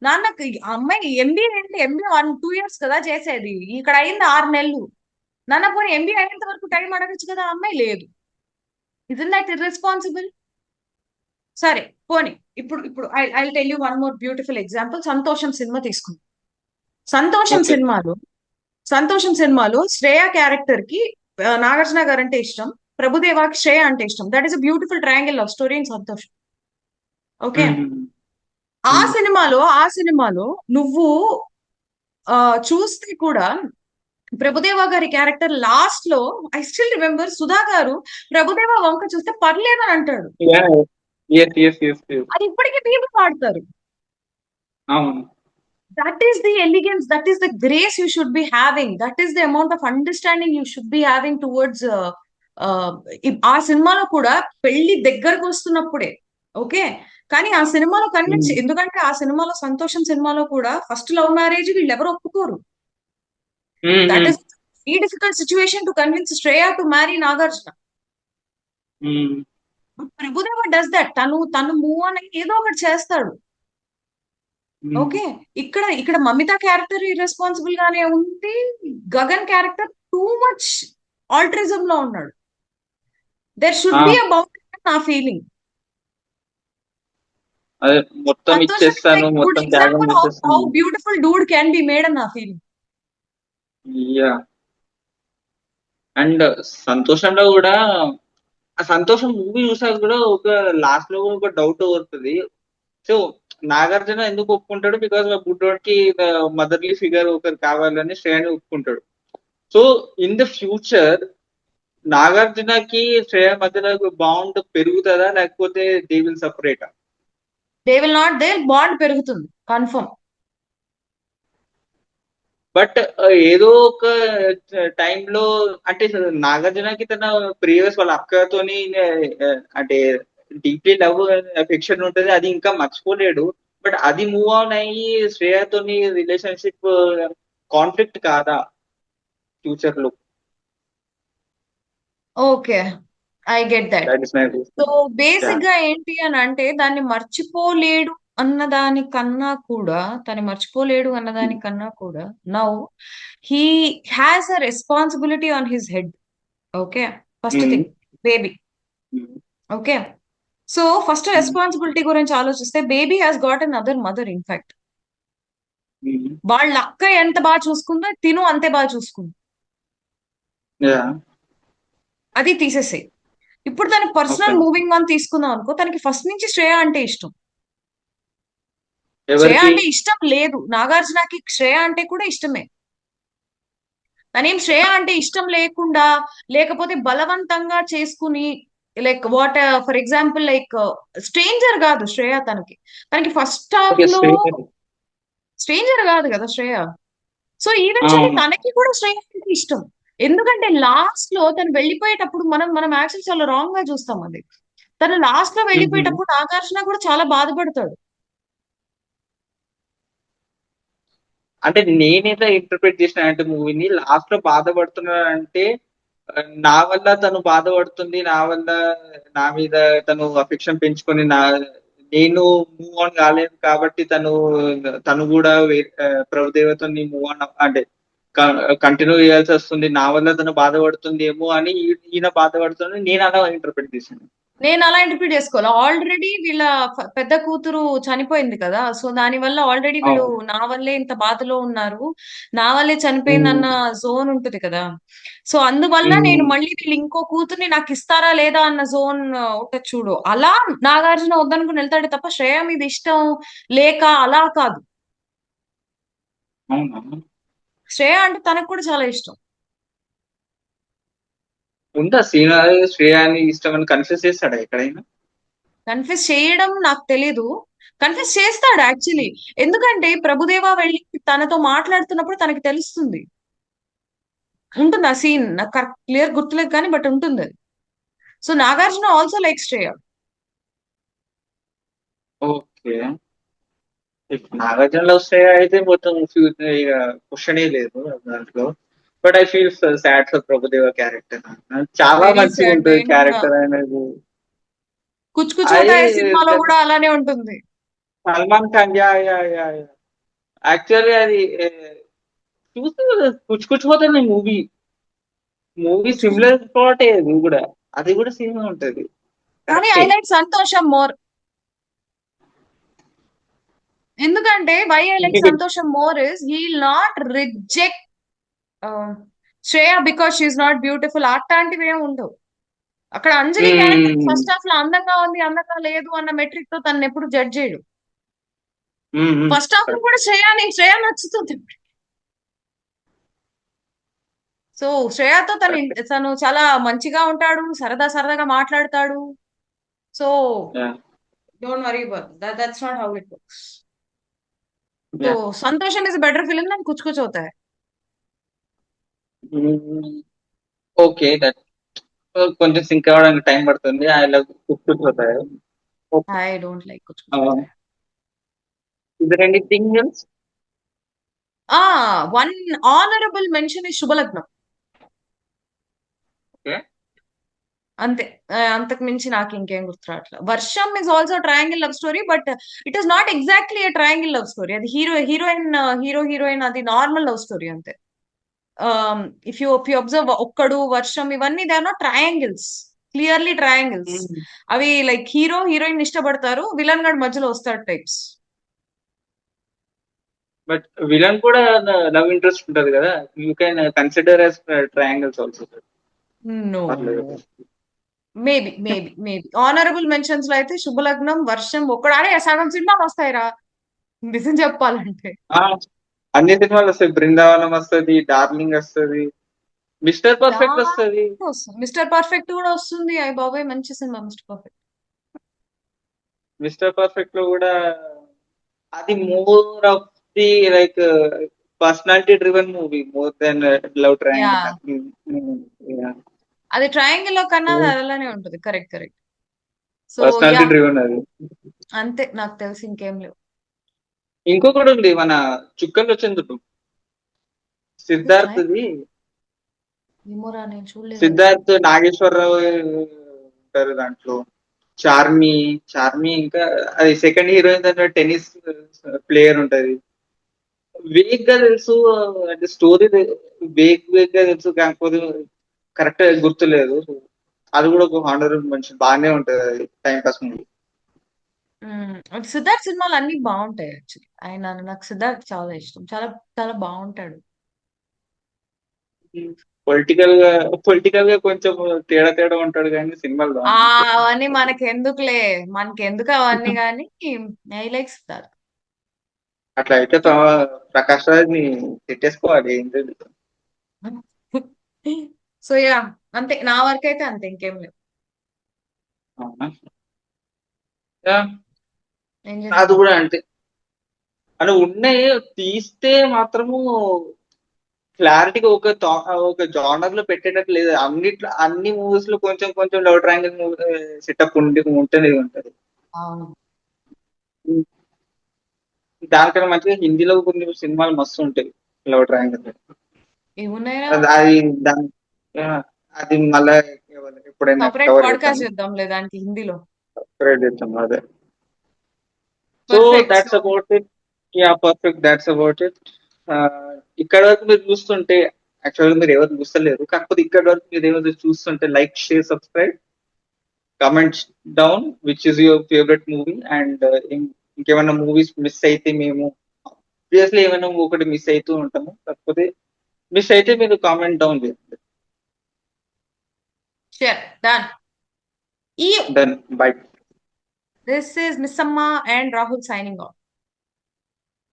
[SPEAKER 2] నాన్నకి అమ్మాయి ఎంబీఏ అంటే ఎంబీఏ 1-2 years కదా చేసేది, ఇక్కడ అయింది 6 నెలలు. నాన్న పోనీ ఎంబీఏ అయ్యేంత వరకు టైం అడగచ్చు కదా, అమ్మాయి లేదు. Isn't that irresponsible? సరే పోనీ ఇప్పుడు ఇప్పుడు I tell you one more beautiful example. సంతోషం సినిమా తీసుకుందాం. సంతోషం
[SPEAKER 1] ఓకే.
[SPEAKER 2] సినిమాలో సంతోషం సినిమాలో శ్రేయ క్యారెక్టర్ కి నాగార్జున గారు అంటే ఇష్టం, ప్రభుదేవాకి శ్రేయ అంటే ఇష్టం. That is a beautiful triangle love story in సంతోషం. ఓకే. ఆ సినిమాలో నువ్వు చూస్తే కూడా ప్రభుదేవ గారి క్యారెక్టర్ లాస్ట్ లో ఐ స్టిల్ రిమెంబర్ సుధా గారు ప్రభుదేవ వంక చూస్తే పర్లేదు అని అంటాడు. అది ఇప్పటికీ పీపుల్ పాడతారు.
[SPEAKER 1] అవును.
[SPEAKER 2] That is the elegance, that is the grace you should be having, that is the amount of understanding you should be having towards ఆ సినిమాలో కూడా పెళ్లి దగ్గరకు వస్తున్నప్పుడే ఓకే. కానీ ఆ సినిమాలో కన్విన్స్, ఎందుకంటే ఆ సినిమాలో సంతోషం సినిమాలో కూడా ఫస్ట్ లవ్ మ్యారేజ్ వీళ్ళెవరు ఒప్పుకోరు. That is very difficult situation to convince Shreya to marry Nagarjuna. Prabhudeva does that. తను మూవ్ అని ఏదో ఒకటి చేస్తాడు. ఓకే. ఇక్కడ మమిత క్యారెక్టర్ ఇర్రెస్పాన్సిబుల్ గానే ఉంది. Gagan character too much altruism లో ఉన్నాడు. There should be a boundary నా ఫీలింగ్.
[SPEAKER 1] అదే మొత్తం ఇచ్చేస్తాను, మొత్తం త్యాగం
[SPEAKER 2] హౌ
[SPEAKER 1] చేసేస్తాను.
[SPEAKER 2] Beautiful dude can be made అని నా ఫీలింగ్.
[SPEAKER 1] యా. అండ్ సంతోషంలో కూడా ఆ సంతోషం మూవీ చూసాక కూడా ఒక లాస్ట్ లో కూడా ఒక డౌట్ వస్తుంది. సో నాగార్జున ఎందుకు ఒప్పుకుంటాడు? బికాస్ బుడ్డోడికి మదర్లీ ఫిగర్ ఒకరు కావాలని శ్రేయాని ఒప్పుకుంటాడు. సో ఇన్ ద ఫ్యూచర్ నాగార్జునకి శ్రేయ మధ్యలో బాండ్ పెరుగుతుందా లేకపోతే దే విల్ సపరేటా?
[SPEAKER 2] They will not. They bond పెరుగుతుంది కన్ఫర్మ్.
[SPEAKER 1] బట్ ఏదో ఒక టైంలో అంటే నాగార్జునకి తన ప్రీవియస్ వాళ్ళ అక్కతోని అంటే డీప్లీ లవ్ ఎఫెక్షన్ ఉంటుంది, అది ఇంకా మర్చిపోలేడు. బట్ అది మూవ్ ఆన్ అయ్యి శ్రేయతోని రిలేషన్షిప్ కాన్ఫ్లిక్ట్ కాదా ఫ్యూచర్ లో?
[SPEAKER 2] Okay, I get that.
[SPEAKER 1] That is my
[SPEAKER 2] so basic గా ఏంటి అని అంటే దాన్ని మర్చిపోలేడు అన్నదానికన్నా కూడా, now he has a responsibility on his head. Okay. First thing baby. Okay. So first responsibility గురించి ఆలోచిస్తే baby has got an other mother. In fact వాళ్ళ అక్క ఎంత బాగా చూసుకుందో తిను అంతే బాగా చూసుకుంది. అది తీసేసే. ఇప్పుడు తనకి
[SPEAKER 1] ఓకే.
[SPEAKER 2] పర్సనల్ మూవింగ్ ఆన్ తీసుకుందాం అనుకో, తనకి ఫస్ట్ నుంచి శ్రేయ అంటే ఇష్టం. శ్రేయ
[SPEAKER 1] ఎవరికి?
[SPEAKER 2] అంటే ఇష్టం లేదు, నాగార్జునకి శ్రేయ అంటే కూడా ఇష్టమే. తనేం శ్రేయ అంటే ఇష్టం లేకుండా, లేకపోతే బలవంతంగా చేసుకుని, like what, for example like stranger కాదు శ్రేయ తనకి. తనకి ఫస్ట్ హాఫ్
[SPEAKER 1] ఓకే.
[SPEAKER 2] లో
[SPEAKER 1] శ్రీహరి.
[SPEAKER 2] స్ట్రేంజర్ కాదు కదా శ్రేయ. సో ఈవెన్చువల్లీ
[SPEAKER 1] అవును.
[SPEAKER 2] తనకి కూడా శ్రేయ అంటే ఇష్టం. ఎందుకంటే లాస్ట్ లో తను వెళ్ళిపోయేటప్పుడు మనం మనం యాక్చువల్ చాలా రాంగ్ గా చూస్తాం అది. తను లాస్ట్ లో
[SPEAKER 1] హుహు.
[SPEAKER 2] వెళ్ళిపోయేటప్పుడు నాగార్జున కూడా చాలా బాధపడతాడు.
[SPEAKER 1] అంటే నేనైతే ఇంటర్ప్రిట్ చేసిన అంటే మూవీని లాస్ట్ లో బాధపడుతున్నాడంటే నా వల్ల తను బాధపడుతుంది, నా వల్ల నా మీద తను అఫెక్షన్ పెంచుకొని నేను మూవ్ ఆన్ కాలేదు కాబట్టి తను కూడా ప్రభుదేవతని మూవ్ ఆన్ అంటే కంటిన్యూ చేయాల్సి వస్తుంది, నా వల్ల తను బాధపడుతుంది ఏమో అని ఈయన బాధపడుతుంది, నేను అలా ఇంటర్ప్రిట్ చేశాను.
[SPEAKER 2] నేను అలా ఇంటర్ప్రిట్ చేసుకోవాలి. ఆల్రెడీ వీళ్ళ పెద్ద కూతురు చనిపోయింది కదా, సో దాని వల్ల ఆల్రెడీ వీళ్ళు
[SPEAKER 1] అవును.
[SPEAKER 2] నా వల్లే ఇంత బాధలో ఉన్నారు, నా వల్లే చనిపోయిందన్న
[SPEAKER 1] ఉమ్,
[SPEAKER 2] జోన్ ఉంటుంది కదా. సో అందువల్ల నేను
[SPEAKER 1] ఉమ్,
[SPEAKER 2] మళ్ళీ వీళ్ళు ఇంకో కూతుర్ని నాకు ఇస్తారా లేదా అన్న జోన్ ఉంటుంది చూడు, అలా నాగార్జున వద్దనుకుని వెళ్తాడు తప్ప శ్రేయ మీద ఇష్టం లేక అలా కాదు.
[SPEAKER 1] అవునా?
[SPEAKER 2] శ్రేయ అంటే తనకు కూడా చాలా ఇష్టం.
[SPEAKER 1] ఉందా సీన్ శ్రేయాని ఇష్టం అని కన్ఫ్యూజ్ చేస్తాడా ఎక్కడైనా?
[SPEAKER 2] కన్ఫ్యూజ్ చేయడం నాకు తెలీదు. కన్ఫ్యూజ్ చేస్తాడు యాక్చువల్లీ. ఎందుకంటే ప్రభుదేవా వెళ్ళి తనతో మాట్లాడుతున్నప్పుడు తనకి తెలుస్తుంది. ఉంటుంది ఆ సీన్, నాకు కరెక్ట్ క్లియర్ గుర్తులేదు కానీ బట్ ఉంటుంది అది. So Nagarjuna also like Shreya.
[SPEAKER 1] Okay. ఇప్పుడు నాగార్జున లవ్ శ్రేయ అయితే మొత్తం ఫ్యూచర్ ఇక క్వశ్చనే లేదు దాంట్లో. But I feel sad for Prabhudeva character. చాలా
[SPEAKER 2] వెరీ
[SPEAKER 1] మంచిగా
[SPEAKER 2] సాడ్,
[SPEAKER 1] ఉంటుంది
[SPEAKER 2] నేను కూడా.
[SPEAKER 1] క్యారెక్టర్ అనేది.
[SPEAKER 2] కుచ్ కుచ్ హోతా
[SPEAKER 1] అది
[SPEAKER 2] హై సినిమాలో కూడా అలానే ఉంటుంది.
[SPEAKER 1] Salman Khan, yeah yeah yeah actually అది చూస్తే కుచ్ కుచ్ పోతుంది మూవీ. మూవీ
[SPEAKER 2] కుచ్ కుచ్.
[SPEAKER 1] సిమిలర్ ప్లాటే అది కూడా సేమ్ ఉంటది.
[SPEAKER 2] కానీ ఐ
[SPEAKER 1] కరెక్టే.
[SPEAKER 2] Like Santosham more. ఎందుకంటే why I like Santosham more is he not reject Shreya because she's not beautiful, అట్లాంటివి ఏమి ఉండవు. అక్కడ Anjali character
[SPEAKER 1] um,
[SPEAKER 2] first half లో అందంగా ఉంది అందంగా లేదు అన్న మెట్రిక్ తో తను ఎప్పుడు జడ్జ్ చేయడు.
[SPEAKER 1] ఉమ్, ఉమ్.
[SPEAKER 2] ఫస్ట్ హాఫ్ లో కూడా శ్రేయ నచ్చుతుంది. సో శ్రేయతో
[SPEAKER 1] కరెక్ట్.
[SPEAKER 2] తను చాలా మంచిగా ఉంటాడు, సరదా సరదాగా మాట్లాడతాడు. So don't worry about that, that's not how it works. So
[SPEAKER 1] yeah.
[SPEAKER 2] Santosham is better film than Kuch Kuch Hota Hai.
[SPEAKER 1] Okay. కొంచెం సింక్ అవ్వడానికి టైం పడుతుంది. I love Kuch Kuch Hota Hai. Okay.
[SPEAKER 2] I don't like Kuch Kuch Hota Hai.
[SPEAKER 1] Is there anything else?
[SPEAKER 2] Uh one honourable mention is Shubhalagnam.
[SPEAKER 1] Okay.
[SPEAKER 2] అంతే. అంతకు మించి నాకు ఇంకేం గుర్తురాట్లా. Varsham is also triangle love story, but it is not exactly a triangle love story. అది heroine, heroine అది normal love story అంతే. If you observe, Okkadu Varsham ఇవన్నీ they are not triangles, clearly triangles. అవి లైక్ హీరో హీరోయిన్ ఇష్టపడతారు, villain గడ్ మధ్యలో వస్తాడు types.
[SPEAKER 1] But villain కూడా లవ్ ఇంట్రెస్ట్ ఉంటది కదా. You can consider as triangles also.
[SPEAKER 2] No,
[SPEAKER 1] పర్లేదు.
[SPEAKER 2] మేబీ ఆనరబుల్ మెన్షన్స్ లో అయితే శుభలగ్నం, వర్షం ఒక్కడు, అరే సగం సినిమాలు వస్తాయిరా నిజం చెప్పాలంటే.
[SPEAKER 1] ఆ, అన్ని సినిమాలు వస్తాయి. బృందావనం వస్తది, డార్లింగ్ వస్తది, మిస్టర్ పర్ఫెక్ట్ వస్తది.
[SPEAKER 2] మిస్టర్ పర్ఫెక్ట్ కూడా వస్తుంది. అయ్య బాబాయ్ మంచి cinema mister perfect.
[SPEAKER 1] Mister perfect లో కూడా అది more of the like personality driven movie more than love
[SPEAKER 2] yeah,
[SPEAKER 1] triangle.
[SPEAKER 2] అది ట్రయాంగిల్ లో కన్నా అది అలానే ఉంటుంది. Correct correct. So yeah,
[SPEAKER 1] personality driven అది.
[SPEAKER 2] అంతే, నాకు తెలిసి ఇంకేం లేవు.
[SPEAKER 1] ఇంకొకటి ఉంది మన చుక్కల్లో చంద్రుడు,
[SPEAKER 2] ట్రై
[SPEAKER 1] సిద్ధార్థది.
[SPEAKER 2] ఏమోరా, నేను చూడలేదు అది.
[SPEAKER 1] సిద్ధార్థ్ నాగేశ్వరరావు ఉంటారు దాంట్లో. చార్మి, ఇంకా అది సెకండ్ హీరోయిన్ దాంట్లో టెన్నిస్ ప్లేయర్ ఉంటది. వేగ్ గా తెలుసు, అంటే స్టోరీ వేగ్ గా తెలుసు కాకపోతే కరెక్ట్ గుర్తులేదు. అది కూడా ఒక హానర్ మంచి బాగానే ఉంటది, అది టైం పాస్ మూవీ.
[SPEAKER 2] సిద్ధార్థ్ సినిమాలు అన్ని బాగుంటాయి యాక్చువల్లీ. నాకు సిద్ధార్థ్ చాలా ఇష్టం, చాలా చాలా బాగుంటాడు.
[SPEAKER 1] పొలిటికల్ గా పొలిటికల్ గా కొంచెం తేడా తేడా ఉంటాడు కానీ సినిమాలు
[SPEAKER 2] ఆ
[SPEAKER 1] బాగుంటాయి.
[SPEAKER 2] అవన్నీ మనకెందుకులే, మనకెందుకు అవన్నీ గాని. I like Siddharth.
[SPEAKER 1] అట్లా అయితే ప్రకాష్ రాజ్ ని తిట్టేసుకోవాలి ఏం లేదు.
[SPEAKER 2] సో యా, అంతే నా వరకు అయితే అంతే, ఇంకేం లేదు.
[SPEAKER 1] అవునా? యా,
[SPEAKER 2] ఏం
[SPEAKER 1] అది
[SPEAKER 2] చేస్తాం.
[SPEAKER 1] కూడా అంతే. అని ఉన్నాయి తీస్తే మాత్రము క్లారిటీగా ఒక జానర్ లో పెట్టేటట్టు లేదు. అన్నిట్లో అన్ని మూవీస్ లో కొంచెం కొంచెం లవ్ ట్రయాంగిల్ మూవీ సెటప్ ఉంటేనే ఉంటది.
[SPEAKER 2] అవును.
[SPEAKER 1] దానికన్నా మంచిగా హిందీలో కొన్ని సినిమాలు మస్తు ఉంటాయి లవ్ ట్రయాంగిల్.
[SPEAKER 2] ఏమున్నాయా.
[SPEAKER 1] అది దాని ఆ, అది మళ్ళా ఎప్పుడైనా
[SPEAKER 2] సపరేట్
[SPEAKER 1] కవర్ చేద్దాం.
[SPEAKER 2] పాడ్కాస్ట్ చేద్దాంలే దానికి హిందీలో.
[SPEAKER 1] కవర్ చేద్దాం అదే. So
[SPEAKER 2] perfect. So
[SPEAKER 1] that's about it. Yeah perfect, that's about it. ఇక్కడ వరకు మీరు చూస్తుంటే యాక్చువల్గా మీరు ఎవరు చూస్తలేరు, కాకపోతే ఇక్కడ వరకు మీరు ఏమైనా చూస్తుంటే like, share, subscribe, comments down which is your favourite movie. And ఇంకేమైనా మూవీస్ మిస్ అయితే మేము ప్రీవియస్లీ ఏమైనా ఒకటి మిస్ అవుతూ ఉంటాము, కాకపోతే మిస్ అయితే మీరు కామెంట్ డౌన్ చేయండి.
[SPEAKER 2] Sure done. ఈ
[SPEAKER 1] done, bye.
[SPEAKER 2] This is miss Amma and Rahul signing of.